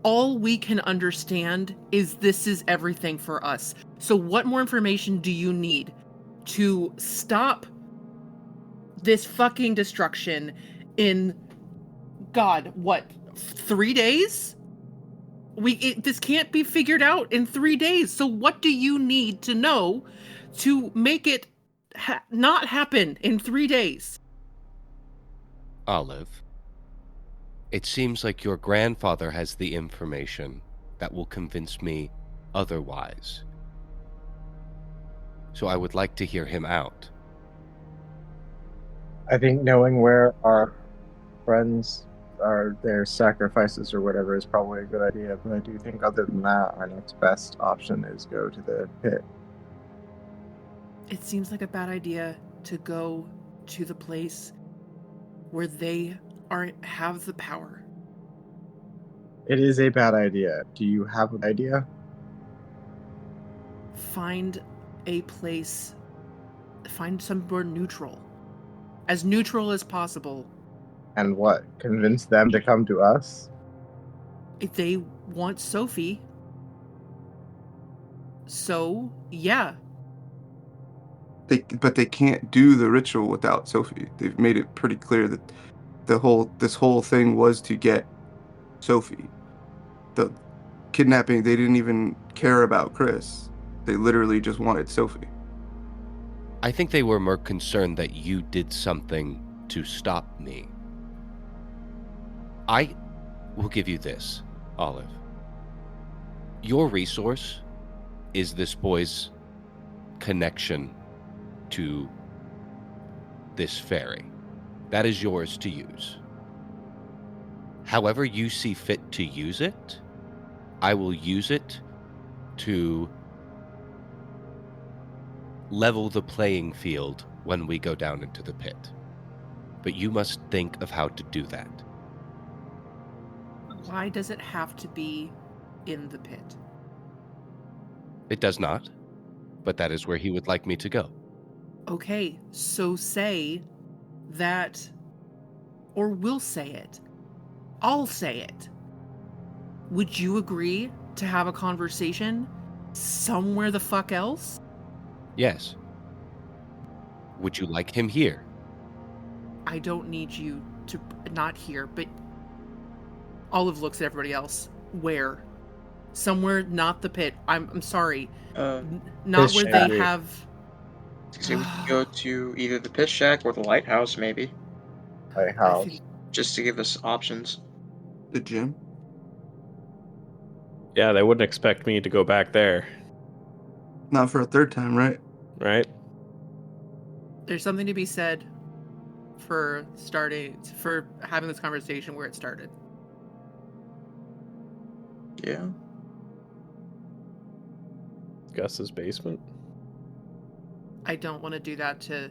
All we can understand is this is everything for us. So what more information do you need to stop this fucking destruction in, God, what, 3 days? This can't be figured out in 3 days. So what do you need to know to make it not happen in 3 days? Olive, it seems like your grandfather has the information that will convince me otherwise. So I would like to hear him out. I think knowing where our friends are, their sacrifices or whatever, is probably a good idea, but I do think other than that, our next best option is go to the pit. It seems like a bad idea to go to the place where they have the power. It is a bad idea. Do you have an idea? Find a place, find somewhere neutral. As neutral as possible. And what? Convince them to come to us? If they want Sophie. So, yeah. But they can't do the ritual without Sophie. They've made it pretty clear that this whole thing was to get Sophie. The kidnapping, they didn't even care about Chris. They literally just wanted Sophie. I think they were more concerned that you did something to stop me. I will give you this, Olive. Your resource is this boy's connection to this fairy. That is yours to use. However you see fit to use it I will use it to level the playing field when we go down into the pit. But you must think of how to do that. Why does it have to be in the pit? It does not, but that is where he would like me to go. Okay, so say that, or we'll say it. I'll say it. Would you agree to have a conversation somewhere the fuck else? Yes. Would you like him here? I don't need you to, not here, but Olive looks at everybody else. Where? Somewhere not the pit. I'm sorry. Not Piss where shack. they have... So we could go to either the Piss Shack or the Lighthouse, maybe, My I house. think just to give us options. The gym. Yeah, they wouldn't expect me to go back there, Not for a third time, right? right? there's something to be said for having this conversation where it started. Yeah. Gus's basement. I don't want to do that to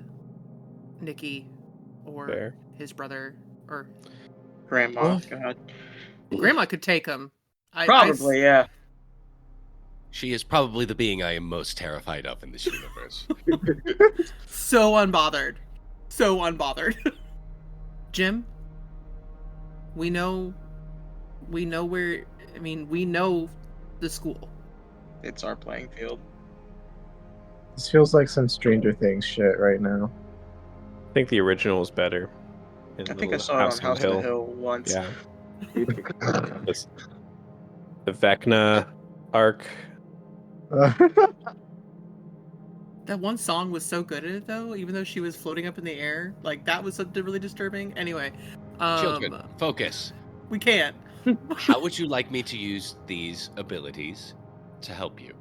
Nikki or Fair. his brother or Grandma. Well- Go ahead. Grandma could take him. Probably, yeah. She is probably the being I am most terrified of in this universe. So unbothered. So unbothered. Jim, we know where, we know the school. It's our playing field. This feels like some Stranger Things shit right now. I think the original is better. I think I saw it on House on the Hill once. Yeah. the Vecna arc. That one song was so good at it, though, even though she was floating up in the air. Like, that was really disturbing. Anyway. Children, focus. We can't. How would you like me to use these abilities to help you?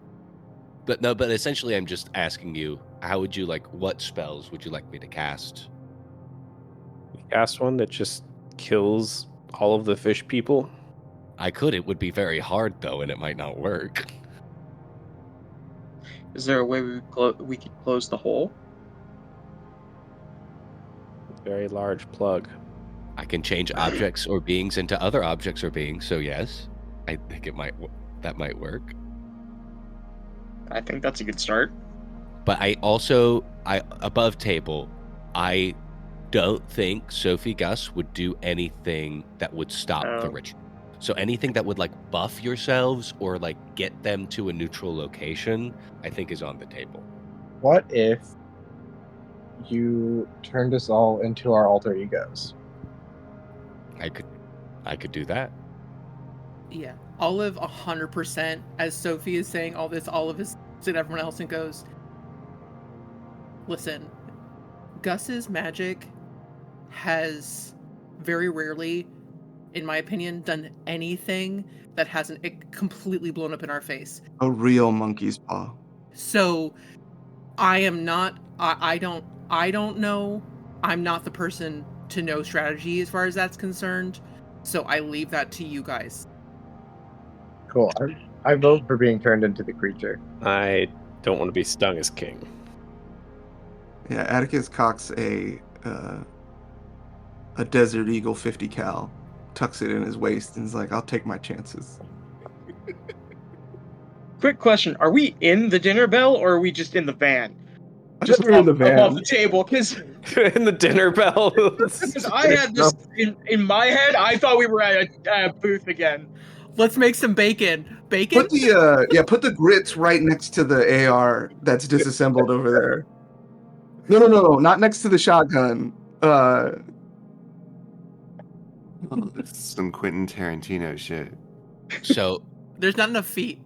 But essentially I'm just asking you, how would you like, what spells would you like me to cast? Cast one that just kills all of the fish people. I could, it would be very hard though, and it might not work. Is there a way we could close the hole? Very large plug. I can change objects or beings into other objects or beings, so yes. I think that might work. I think that's a good start. But I above table, I don't think Sophie Gus would do anything that would stop the ritual. So anything that would like buff yourselves or like get them to a neutral location, I think is on the table. What if you turned us all into our alter egos? I could do that. Yeah. Olive 100%, as Sophie is saying all this, Olive is at everyone else and goes, listen, Gus's magic has very rarely, in my opinion, done anything that hasn't completely blown up in our face. A real monkey's paw. So I am not, I don't know. I'm not the person to know strategy as far as that's concerned. So I leave that to you guys. Cool. I vote for being turned into the creature. I don't want to be stung as king. Yeah, Atticus cocks a Desert Eagle 50 cal, tucks it in his waist, and is like, "I'll take my chances." Quick question: are we in the dinner bell or are we just in the van? I Just thought we were in the above van. the table, because In the dinner bell. I had this in my head. I thought we were at a booth again. Let's make some bacon. Bacon? Put the put the grits right next to the AR that's disassembled over there. No, not next to the shotgun. Oh, this is some Quentin Tarantino shit. So There's not enough feet.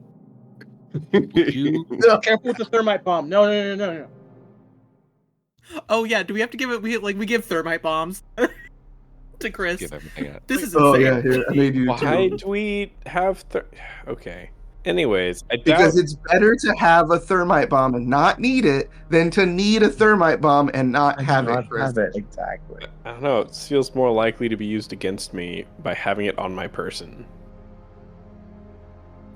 would you Careful with the thermite bomb. No. Oh yeah, do we have to give it? We give thermite bombs to Chris. give everything up? This is Oh insane. yeah, here I made you Why too. do we have okay. Anyways, I doubt Because it's better to have a thermite bomb and not need it than to need a thermite bomb and not have Not it. Chris. have it, exactly. I don't know, it feels more likely to be used against me by having it on my person.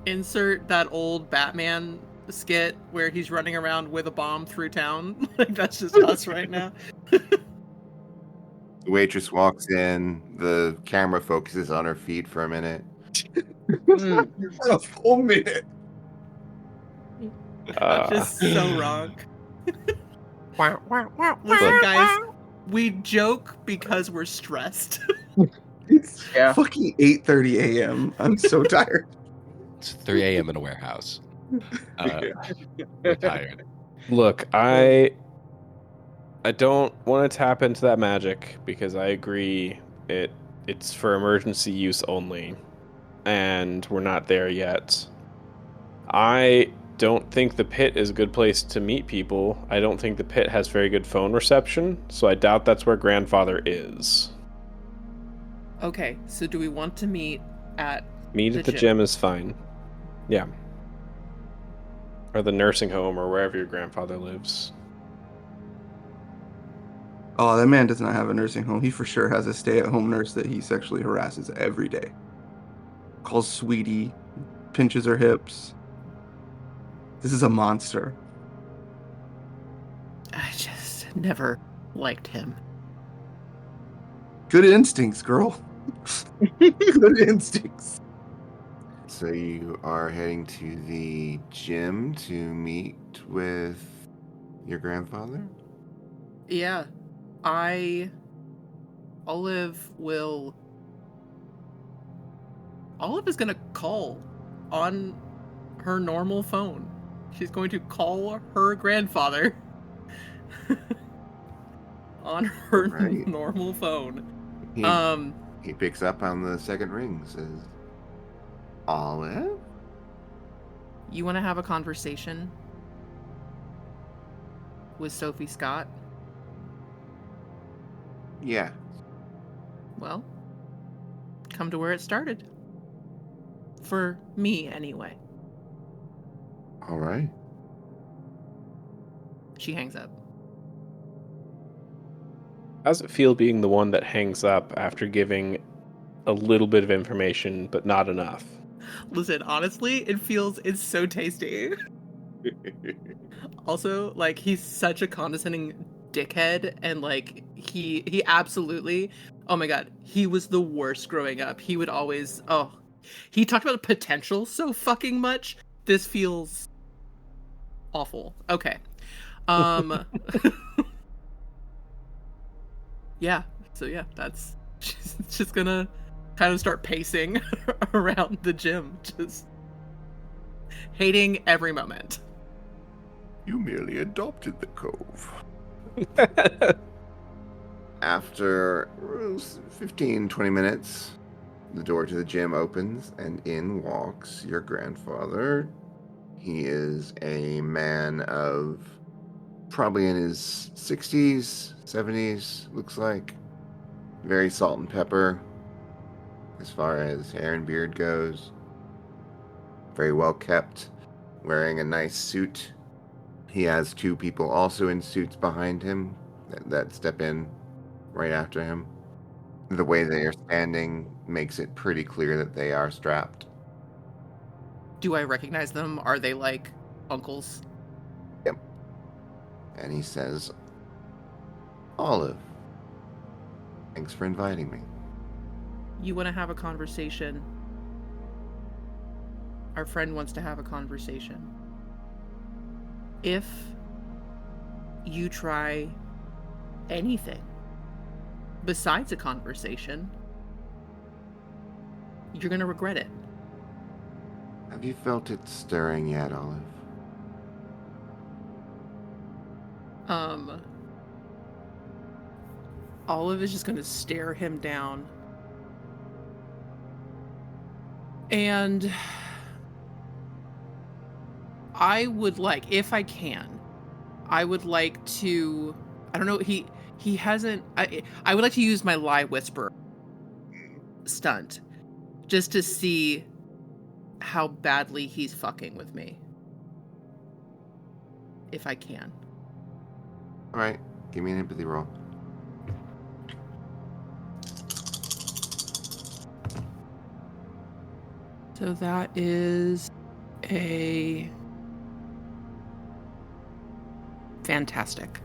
insert that old Batman skit where he's running around with a bomb through town. Like, that's just us right now. The waitress walks in. The camera focuses on her feet for a minute. For a full minute. That's just so wrong. Listen, guys, we joke because we're stressed. It's Yeah. fucking 8:30 a.m. I'm so tired. It's 3 a.m. in a warehouse. We're tired. Look, I don't want to tap into that magic because I agree it's for emergency use only, and we're not there yet. I don't think the pit is a good place to meet people. I don't think the pit has very good phone reception, so I doubt that's where grandfather is. Okay, so do we want to meet at Meet at the gym is fine. Yeah. Or the nursing home or wherever your grandfather lives. Oh, that man does not have a nursing home. He for sure has a stay-at-home nurse that he sexually harasses every day. Calls sweetie, pinches her hips. This is a monster. I just never liked him. Good instincts, girl. Good instincts. So you are heading to the gym to meet with your grandfather? Yeah, Olive is gonna call on her normal phone. She's going to call her grandfather on her Right. normal phone. He picks up on the second ring, says, Olive? You want to have a conversation with Sophie Scott? Yeah. Well, come to where it started. For me, anyway. All right. She hangs up. How's it feel being the one that hangs up after giving a little bit of information, but not enough? Listen, honestly, it's so tasty. Also, like, he's such a condescending dickhead, and like he absolutely, oh my god, he was the worst growing up. He would always, he talked about potential so fucking much. This feels awful. Okay. Yeah, so yeah, that's she's just gonna kind of start pacing around the gym, just hating every moment. You merely adopted the cove. After 15, 20 minutes, the door to the gym opens and in walks your grandfather. He is a man of probably in his 60s, 70s, looks like. Very salt and pepper as far as hair and beard goes. Very well kept, wearing a nice suit. He has two people also in suits behind him that step in right after him. The way they are standing makes it pretty clear that they are strapped. Do I recognize them? Are they like uncles? Yep. And he says, Olive, thanks for inviting me. You want to have a conversation? Our friend wants to have a conversation. If you try anything besides a conversation, you're going to regret it. Have you felt it stirring yet, Olive? Olive is just going to stare him down. And I would like, if I can, I would like to, I don't know, he hasn't, I would like to use my lie whisper stunt just to see how badly he's fucking with me. If I can. All right, give me an empathy roll. So that is a fantastic.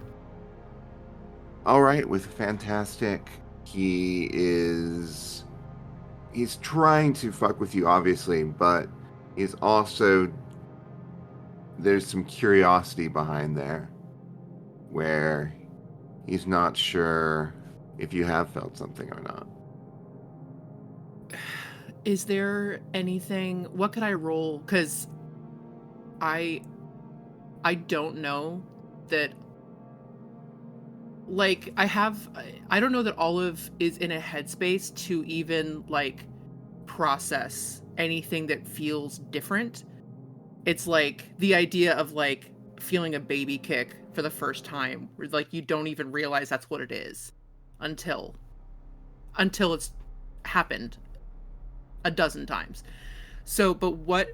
All right, with fantastic, he's trying to fuck with you, obviously, but he's also, there's some curiosity behind there where he's not sure if you have felt something or not. Is there anything? What could I roll? Because I don't know that. Like I don't know that Olive is in a headspace to even like process anything that feels different. It's like the idea of like feeling a baby kick for the first time, where like you don't even realize that's what it is until it's happened a dozen times. So what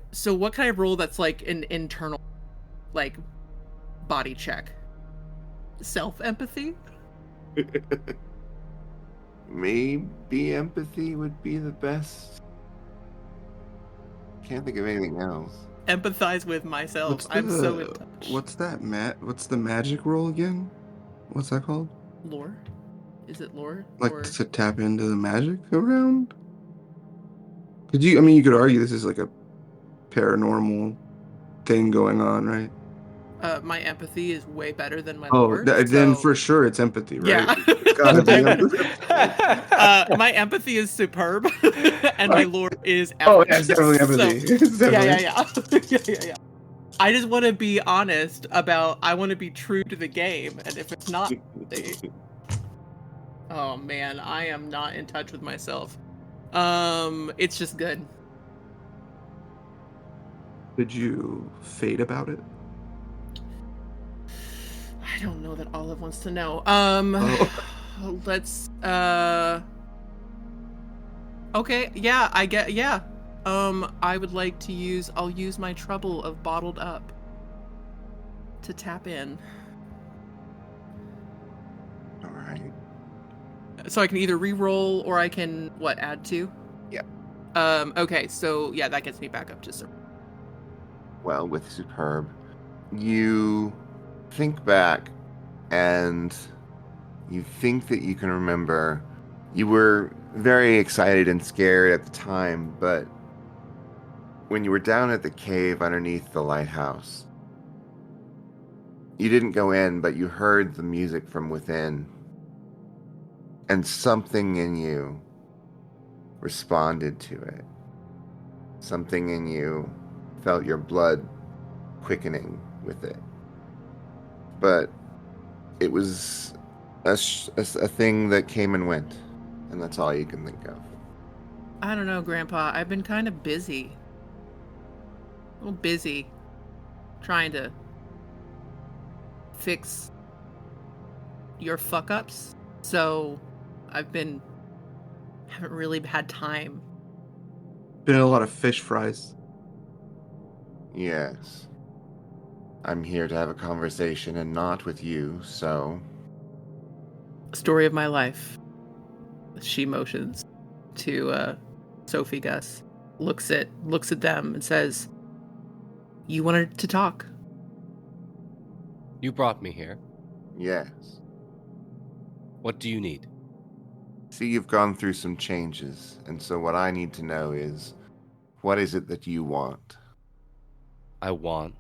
can I roll that's like an internal like body check? Self-empathy? Maybe empathy would be the best. Can't think of anything else. Empathize with myself. I'm so in touch. What's that, Matt? What's the magic roll again? What's that called? Lore? Is it lore? Like or... to tap into the magic around? You could argue this is like a paranormal thing going on, right? My empathy is way better than my Oh, lore. then for sure it's empathy, right? Yeah. It's gotta be empathy. My empathy is superb, and my lore is Oh, average. yeah, it's definitely empathy. So, It's definitely... yeah. I just want to be honest about. I want to be true to the game, and if it's not, oh man, I am not in touch with myself. It's just good. Did you fade about it? I don't know that Olive wants to know. Let's okay, yeah, I get, yeah. I would like to I'll use my trouble of bottled up to tap in. All right. So I can either re-roll or I can, add to? Yeah. Okay, so yeah, that gets me back up to some. Well, with superb, you think back and you think that you can remember. You were very excited and scared at the time, but when you were down at the cave underneath the lighthouse, you didn't go in, but you heard the music from within, and something in you responded to it. Something in you felt your blood quickening with it. But it was a thing that came and went, and that's all you can think of. I don't know, Grandpa. I've been kind of busy. A little busy trying to fix your fuck-ups. So haven't really had time. Been a lot of fish fries. Yes. I'm here to have a conversation and not with you, so... Story of my life. She motions to Sophie Gus. Looks at them and says, "You wanted to talk." You brought me here. Yes. What do you need? See, you've gone through some changes, and so what I need to know is, what is it that you want? I want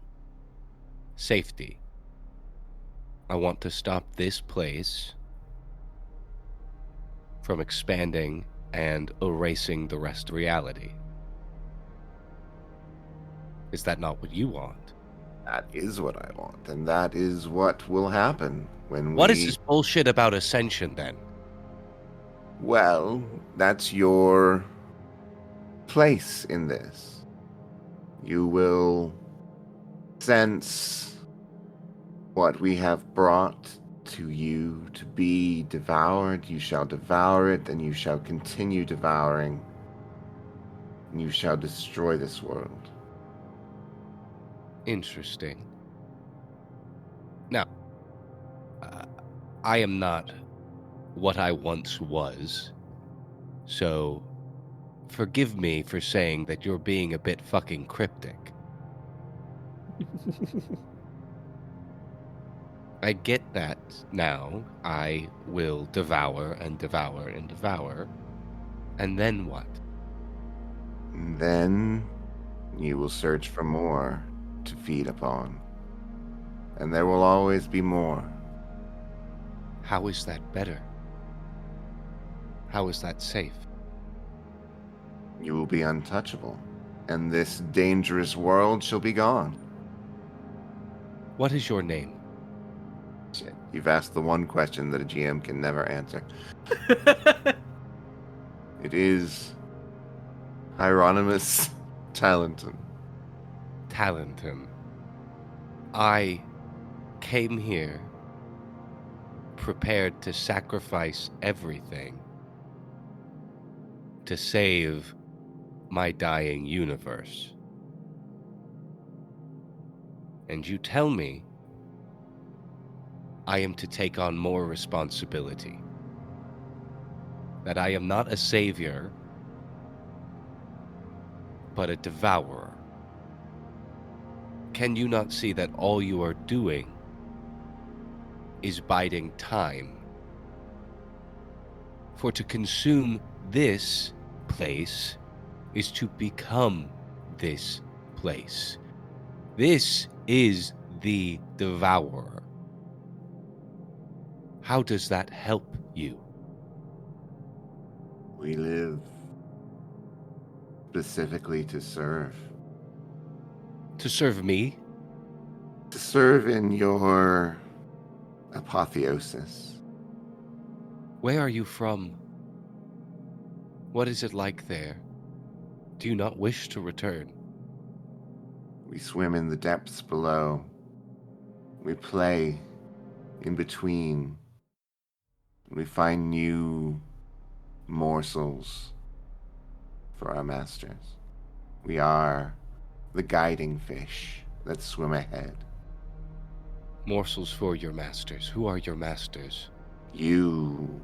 safety. I want to stop this place from expanding and erasing the rest of reality. Is that not what you want? That is what I want, and that is what will happen when What is this bullshit about ascension, then? Well, that's your place in this. You will sense what we have brought to you to be devoured. You shall devour it, and you shall continue devouring. And you shall destroy this world. Interesting. Now, I am not what I once was, so forgive me for saying that you're being a bit fucking cryptic. I get that now. I will devour and devour and devour. And then what? And then you will search for more to feed upon. And there will always be more. How is that better? How is that safe? You will be untouchable, and this dangerous world shall be gone. What is your name? Shit, you've asked the one question that a GM can never answer. It is Hieronymus Talenton. Talenton. I came here prepared to sacrifice everything to save my dying universe. And you tell me I am to take on more responsibility. That I am not a savior, but a devourer. Can you not see that all you are doing is biding time? For to consume this place is to become this place. This is the devourer. How does that help you? We live specifically to serve. To serve me? To serve in your apotheosis. Where are you from? What is it like there? Do you not wish to return? We swim in the depths below. We play in between. We find new morsels for our masters. We are the guiding fish that swim ahead. Morsels for your masters. Who are your masters? You.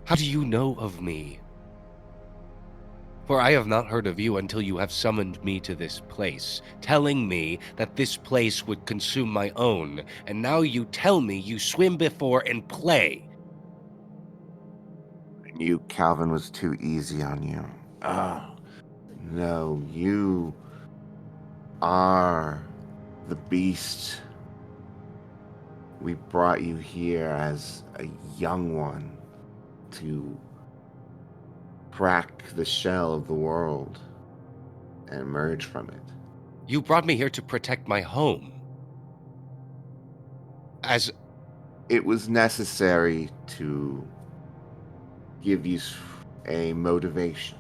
How do you know of me? For I have not heard of you until you have summoned me to this place, telling me that this place would consume my own, and now you tell me you swim before and play. I knew Calvin was too easy on you. Oh, no, you are the beast. We brought you here as a young one to crack the shell of the world and emerge from it. You brought me here to protect my home. As It was necessary to give you a motivation.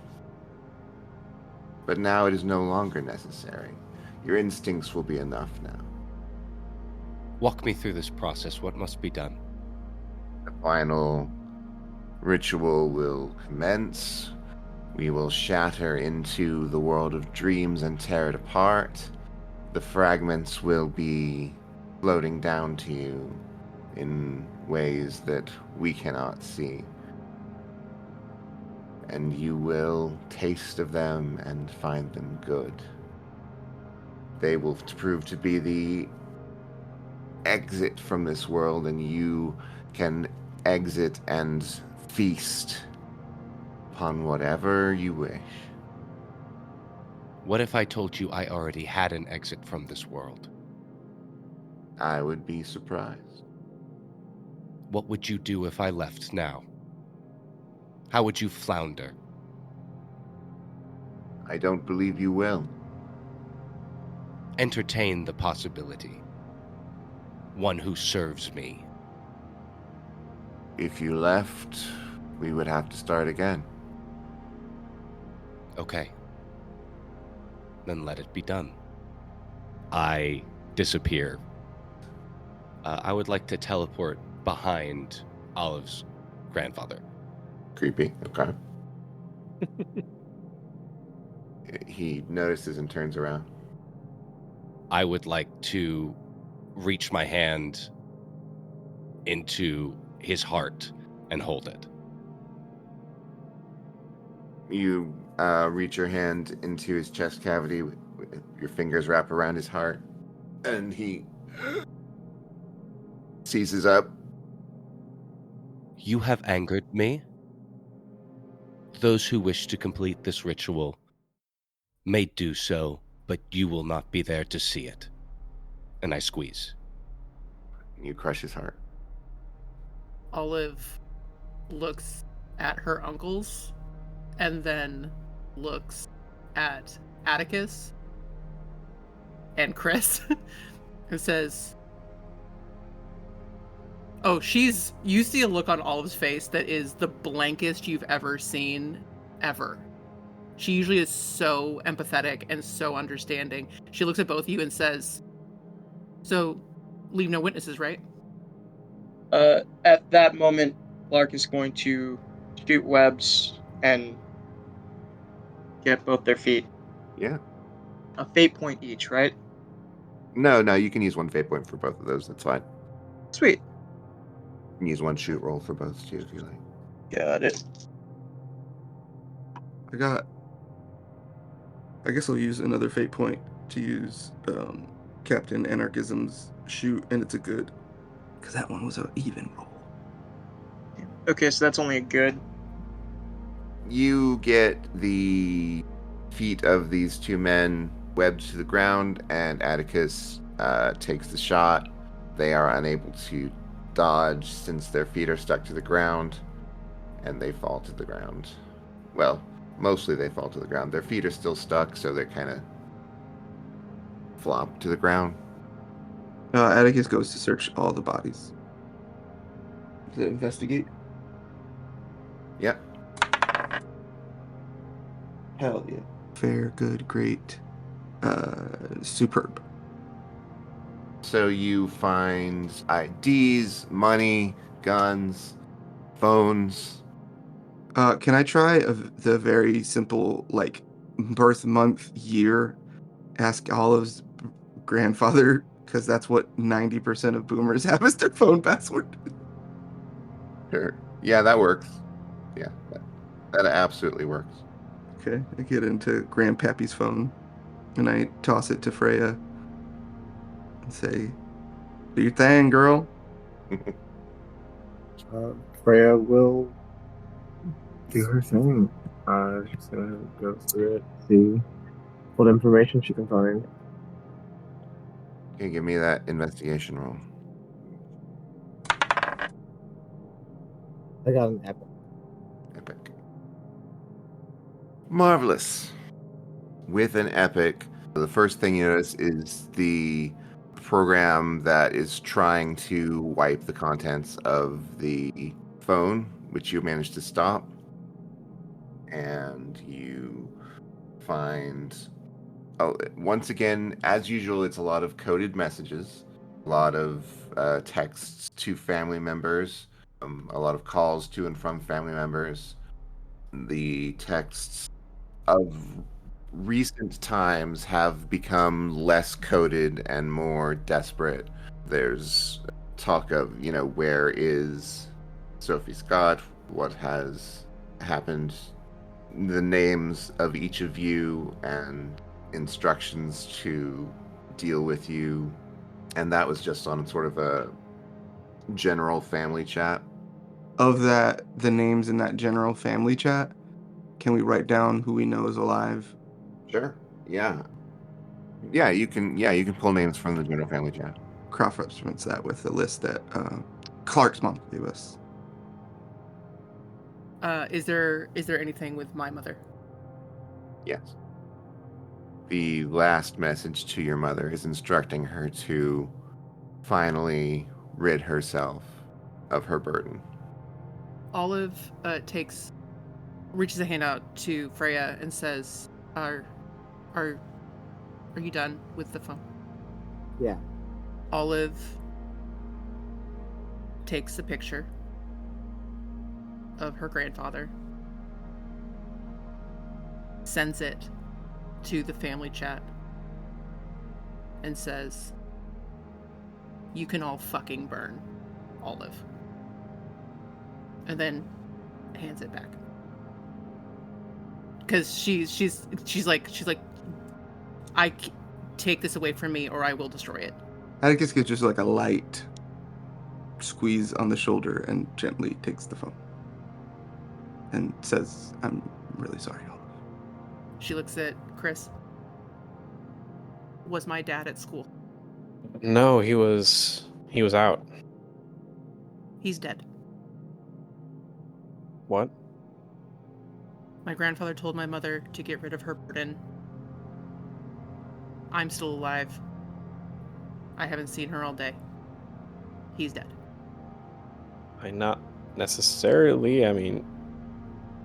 But now it is no longer necessary. Your instincts will be enough now. walk me through this process. What must be done? The final ritual will commence. We will shatter into the world of dreams and tear it apart. The fragments will be floating down to you in ways that we cannot see. And you will taste of them and find them good. They will prove to be the exit from this world, and you can exit and feast upon whatever you wish. What if I told you I already had an exit from this world? I would be surprised. What would you do if I left now? How would you flounder? I don't believe you will. Entertain the possibility. One who serves me. If you left, we would have to start again. Okay. Then let it be done. I disappear. I would like to teleport behind Olive's grandfather. Creepy. Okay. He notices and turns around. I would like to reach my hand into his heart and hold it. You reach your hand into his chest cavity, your fingers wrap around his heart, and he seizes up. You have angered me. Those who wish to complete this ritual may do so, but you will not be there to see it. And I squeeze. You crush his heart. Olive looks at her uncles and then looks at Atticus and Chris and says, oh, you see a look on Olive's face that is the blankest you've ever seen, ever. She usually is so empathetic and so understanding. She looks at both of you and says, so, leave no witnesses, right? At that moment, Clark is going to shoot webs and get both their feet. Yeah. A fate point each, right? No, you can use one fate point for both of those. That's fine. Sweet. You can use one shoot roll for both too, if you like. Got it. I guess I'll use another fate point to use Captain Anarchism's shoot, and it's a good, because that one was an even roll. Okay, so that's only a good. You get the feet of these two men webbed to the ground, and Atticus takes the shot. They are unable to dodge since their feet are stuck to the ground, and they fall to the ground. Well, mostly they fall to the ground. Their feet are still stuck, so they kind of flop to the ground. Atticus goes to search all the bodies. To investigate? Yep. Hell yeah. Fair, good, great, superb. So you find IDs, money, guns, phones. Can I try the very simple, like, birth month, year? Ask Olive's grandfather, because that's what 90% of boomers have as their phone password. Sure. Yeah, that works. Yeah, that absolutely works. Okay, I get into Grandpappy's phone, and I toss it to Freya and say, do your thing, girl. Freya will do her thing. She's gonna go through it, see what information she can find. Okay, give me that investigation roll. I got an epic. Epic. Marvelous. With an epic, the first thing you notice is the program that is trying to wipe the contents of the phone, which you managed to stop. And you find, once again, as usual, it's a lot of coded messages, a lot of texts to family members, a lot of calls to and from family members. The texts of recent times have become less coded and more desperate. There's talk of, where is Sophie Scott? What has happened? The names of each of you and instructions to deal with you. And that was just on sort of a general family chat. Of the names in that general family chat, can we write down who we know is alive? Sure. Yeah, you can pull names from the general family chat. Cross-reference that with the list that Clark's mom gave us. Is there anything with my mother? Yes. The last message to your mother is instructing her to finally rid herself of her burden. Olive reaches a hand out to Freya and says, Are you done with the phone? Yeah. Olive takes a picture of her grandfather, sends it to the family chat, and says, you can all fucking burn, Olive. And then hands it back. because she's like, take this away from me or I will destroy it. Atticus gets just like a light squeeze on the shoulder and gently takes the phone and says, "I'm really sorry, Olive." She looks at Chris. Was my dad at school? No, he was out. He's dead. What? My grandfather told my mother to get rid of her burden. I'm still alive. I haven't seen her all day. He's dead. Not necessarily. I mean,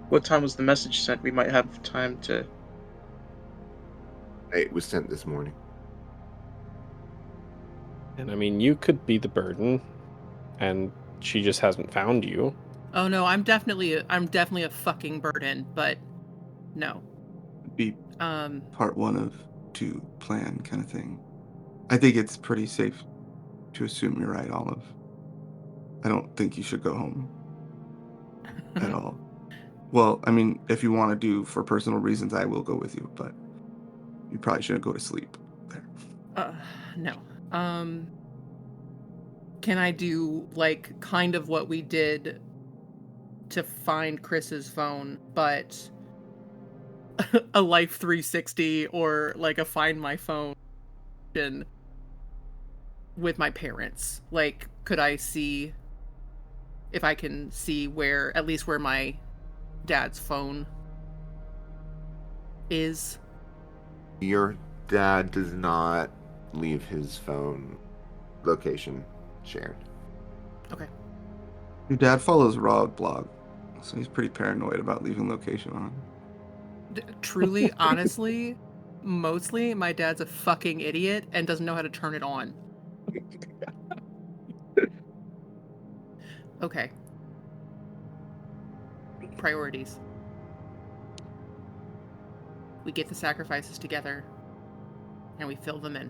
What time was the message sent? We might have time to. It was sent this morning. and I mean, you could be the burden, and she just hasn't found you. Oh no, I'm definitely a fucking burden, but no. Be part 1 of 2 plan kind of thing. I think it's pretty safe to assume you're right, Olive. I don't think you should go home at all. Well, I mean, if you want to do for personal reasons, I will go with you, but you probably shouldn't go to sleep there. No. Can I do like kind of what we did to find Chris's phone, but a Life 360 or like a Find My Phone with my parents? Like, could I see if I can see where, at least where my dad's phone is? Your dad does not leave his phone location shared. Okay. Your dad follows Raw blog, so he's pretty paranoid about leaving location on. Truly, honestly, mostly my dad's a fucking idiot and doesn't know how to turn it on. Okay. Priorities. We get the sacrifices together and we fill them in.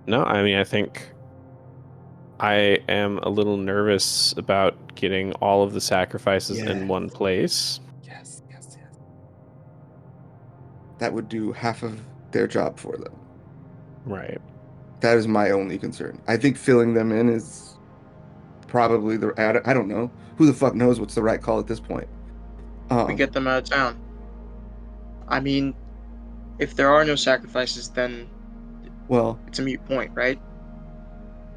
No, I mean, I think I am a little nervous about getting all of the sacrifices in one place. Yes. That would do half of their job for them. Right. That is my only concern. I think filling them in is probably I don't know. Who the fuck knows what's the right call at this point? We get them out of town. I mean, if there are no sacrifices, then well, it's a moot point, right?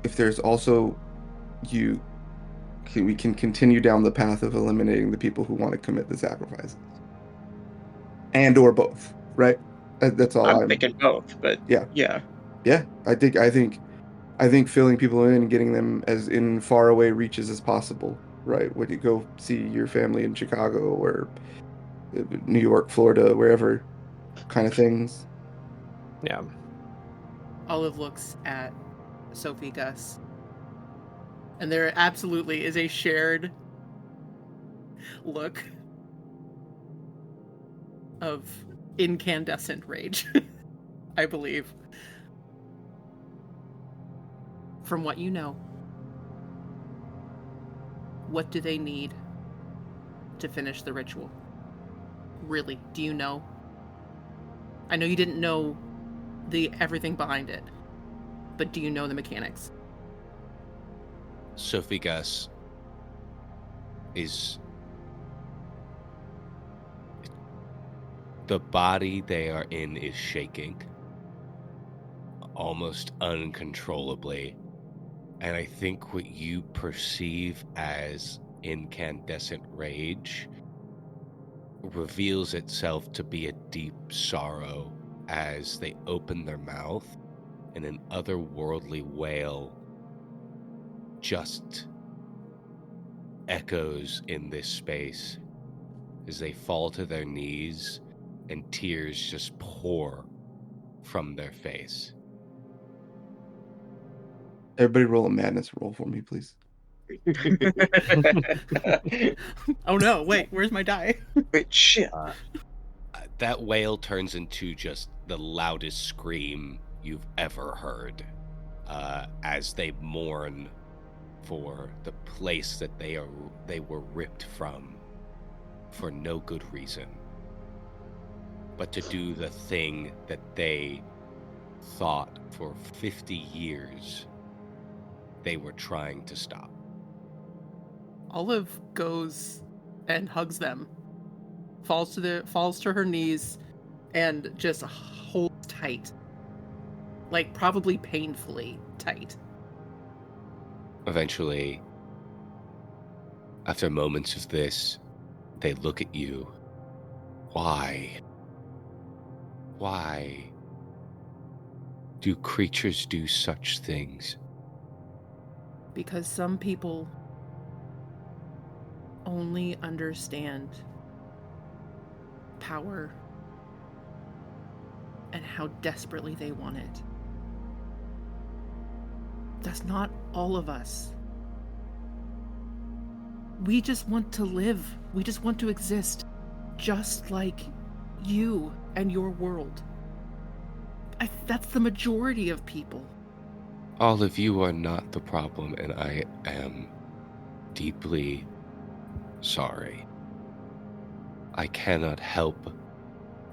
If there's also we can continue down the path of eliminating the people who want to commit the sacrifices, and or both, right? That's all. I'm thinking both, but yeah. I think filling people in and getting them as in far away reaches as possible, right? When you go see your family in Chicago or New York, Florida, wherever, kind of things. Yeah. Olive looks at Sophie, Gus, and there absolutely is a shared look of incandescent rage, I believe. From what you know, what do they need to finish the ritual? Really, do you know? I know you didn't know the everything behind it, but do you know the mechanics? Sophie Gus is the body they are in is shaking almost uncontrollably, and I think what you perceive as incandescent rage reveals itself to be a deep sorrow as they open their mouth and an otherworldly wail just echoes in this space as they fall to their knees and tears just pour from their face. Everybody roll a madness roll for me, please. Oh no, wait, where's my die? Wait, shit. That wail turns into just the loudest scream you've ever heard as they mourn for the place that they were ripped from. for no good reason, but to do the thing that they thought for 50 years they were trying to stop. Olive goes and hugs them, falls to her knees, and just holds tight, like probably painfully tight. Eventually, after moments of this, they look at you. Why? Why do creatures do such things? Because some people only understand power and how desperately they want it. That's not all of us. We just want to live. We just want to exist, just like you and your world. That's the majority of people. All of you are not the problem, and I am deeply sorry. I cannot help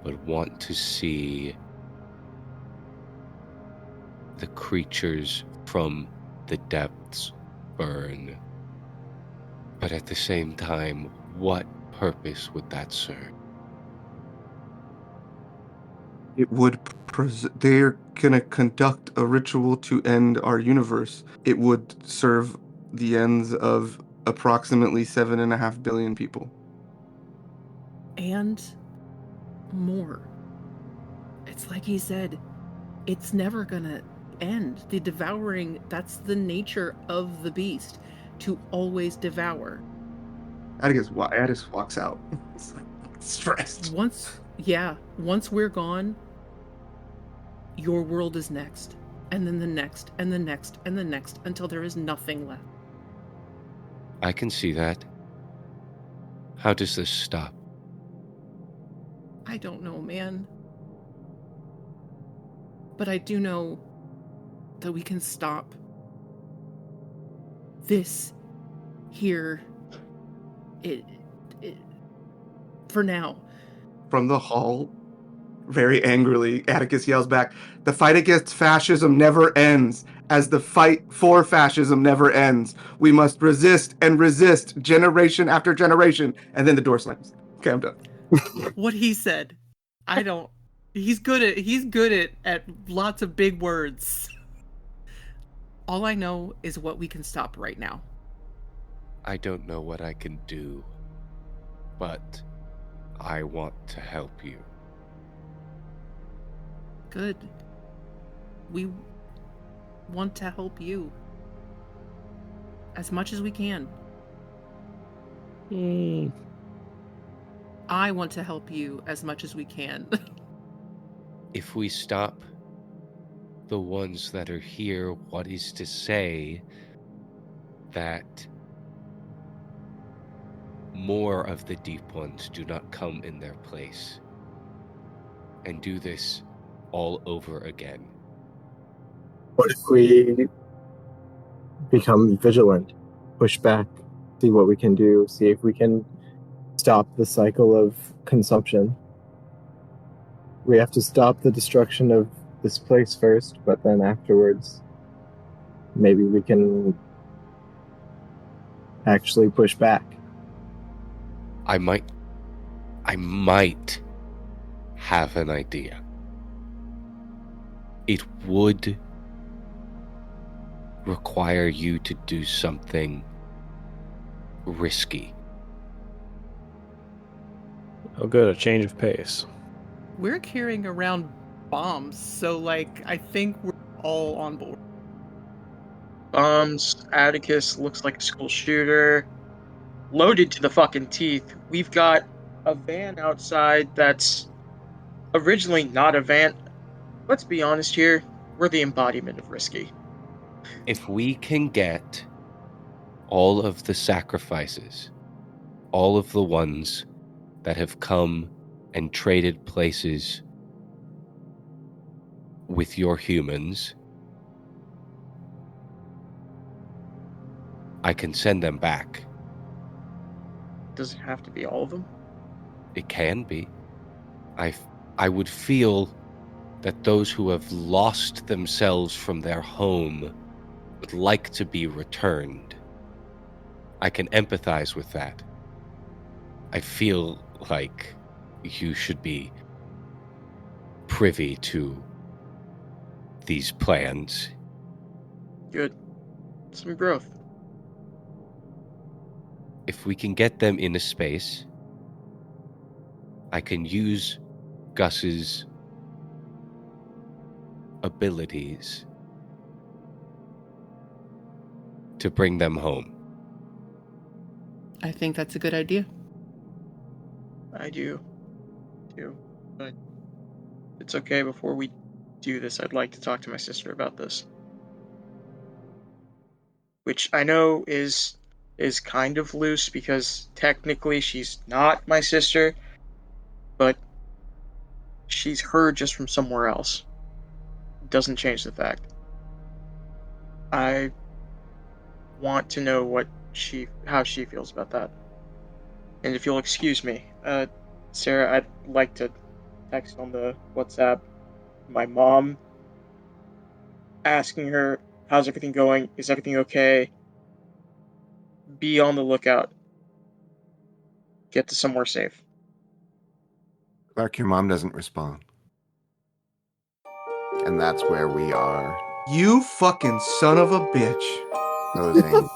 but want to see the creatures from the depths burn. But at the same time, what purpose would that serve? It would. They're gonna conduct a ritual to end our universe. It would serve the ends of approximately 7.5 billion people. And more. It's like he said, it's never gonna end. The devouring, that's the nature of the beast, to always devour. Atticus walks out. Stressed. Once we're gone, your world is next. And then the next, and the next, and the next, until there is nothing left. I can see that. How does this stop? I don't know, man. But I do know that we can stop this here. It for now. From the hall, very angrily, Atticus yells back, "The fight against fascism never ends, as the fight for fascism never ends. We must resist and resist, generation after generation." And then the door slams. Okay, I'm done. What he said. I don't. He's good at lots of big words. All I know is what we can stop right now. I don't know what I can do, but I want to help you. Good. We want to help you as much as we can. I want to help you as much as we can. If we stop the ones that are here, what is to say that more of the deep ones do not come in their place and do this all over again? What if we become vigilant, push back, see what we can do, see if we can stop the cycle of consumption? We have to stop the destruction of this place first, but then afterwards, maybe we can actually push back. I might have an idea. It would require you to do something risky. Oh, good, a change of pace. We're carrying around bombs, so I think we're all on board. Bombs, Atticus looks like a school shooter. Loaded to the fucking teeth. We've got a van outside that's originally not a van. Let's be honest here, we're the embodiment of risky. If we can get all of the sacrifices, all of the ones that have come and traded places with your humans, I can send them back. Does it have to be all of them? It can be. I would feel that those who have lost themselves from their home would like to be returned. I can empathize with that. I feel like you should be privy to these plans. Good. Some growth. If we can get them in a space, I can use Gus's abilities to bring them home. I think that's a good idea. I do, too. But it's okay. Before we do this, I'd like to talk to my sister about this. Which I know is kind of loose because technically she's not my sister, but she's heard just from somewhere else. Doesn't change the fact. I want to know how she feels about that. And if you'll excuse me, Sarah, I'd like to text on the WhatsApp my mom, asking her, how's everything going? Is everything okay? Be on the lookout. Get to somewhere safe. Clark, your mom doesn't respond. And that's where we are You fucking son of a bitch. closing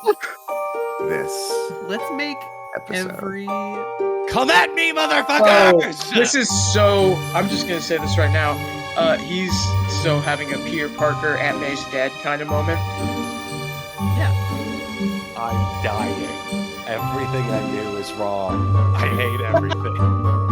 this Let's make episode. every Come at me, Oh, motherfuckers! this is so. I'm just gonna say this right now. He's so having a Peter Parker, Aunt May's dead kind of moment. I'm dying. Everything I do is wrong. I hate everything.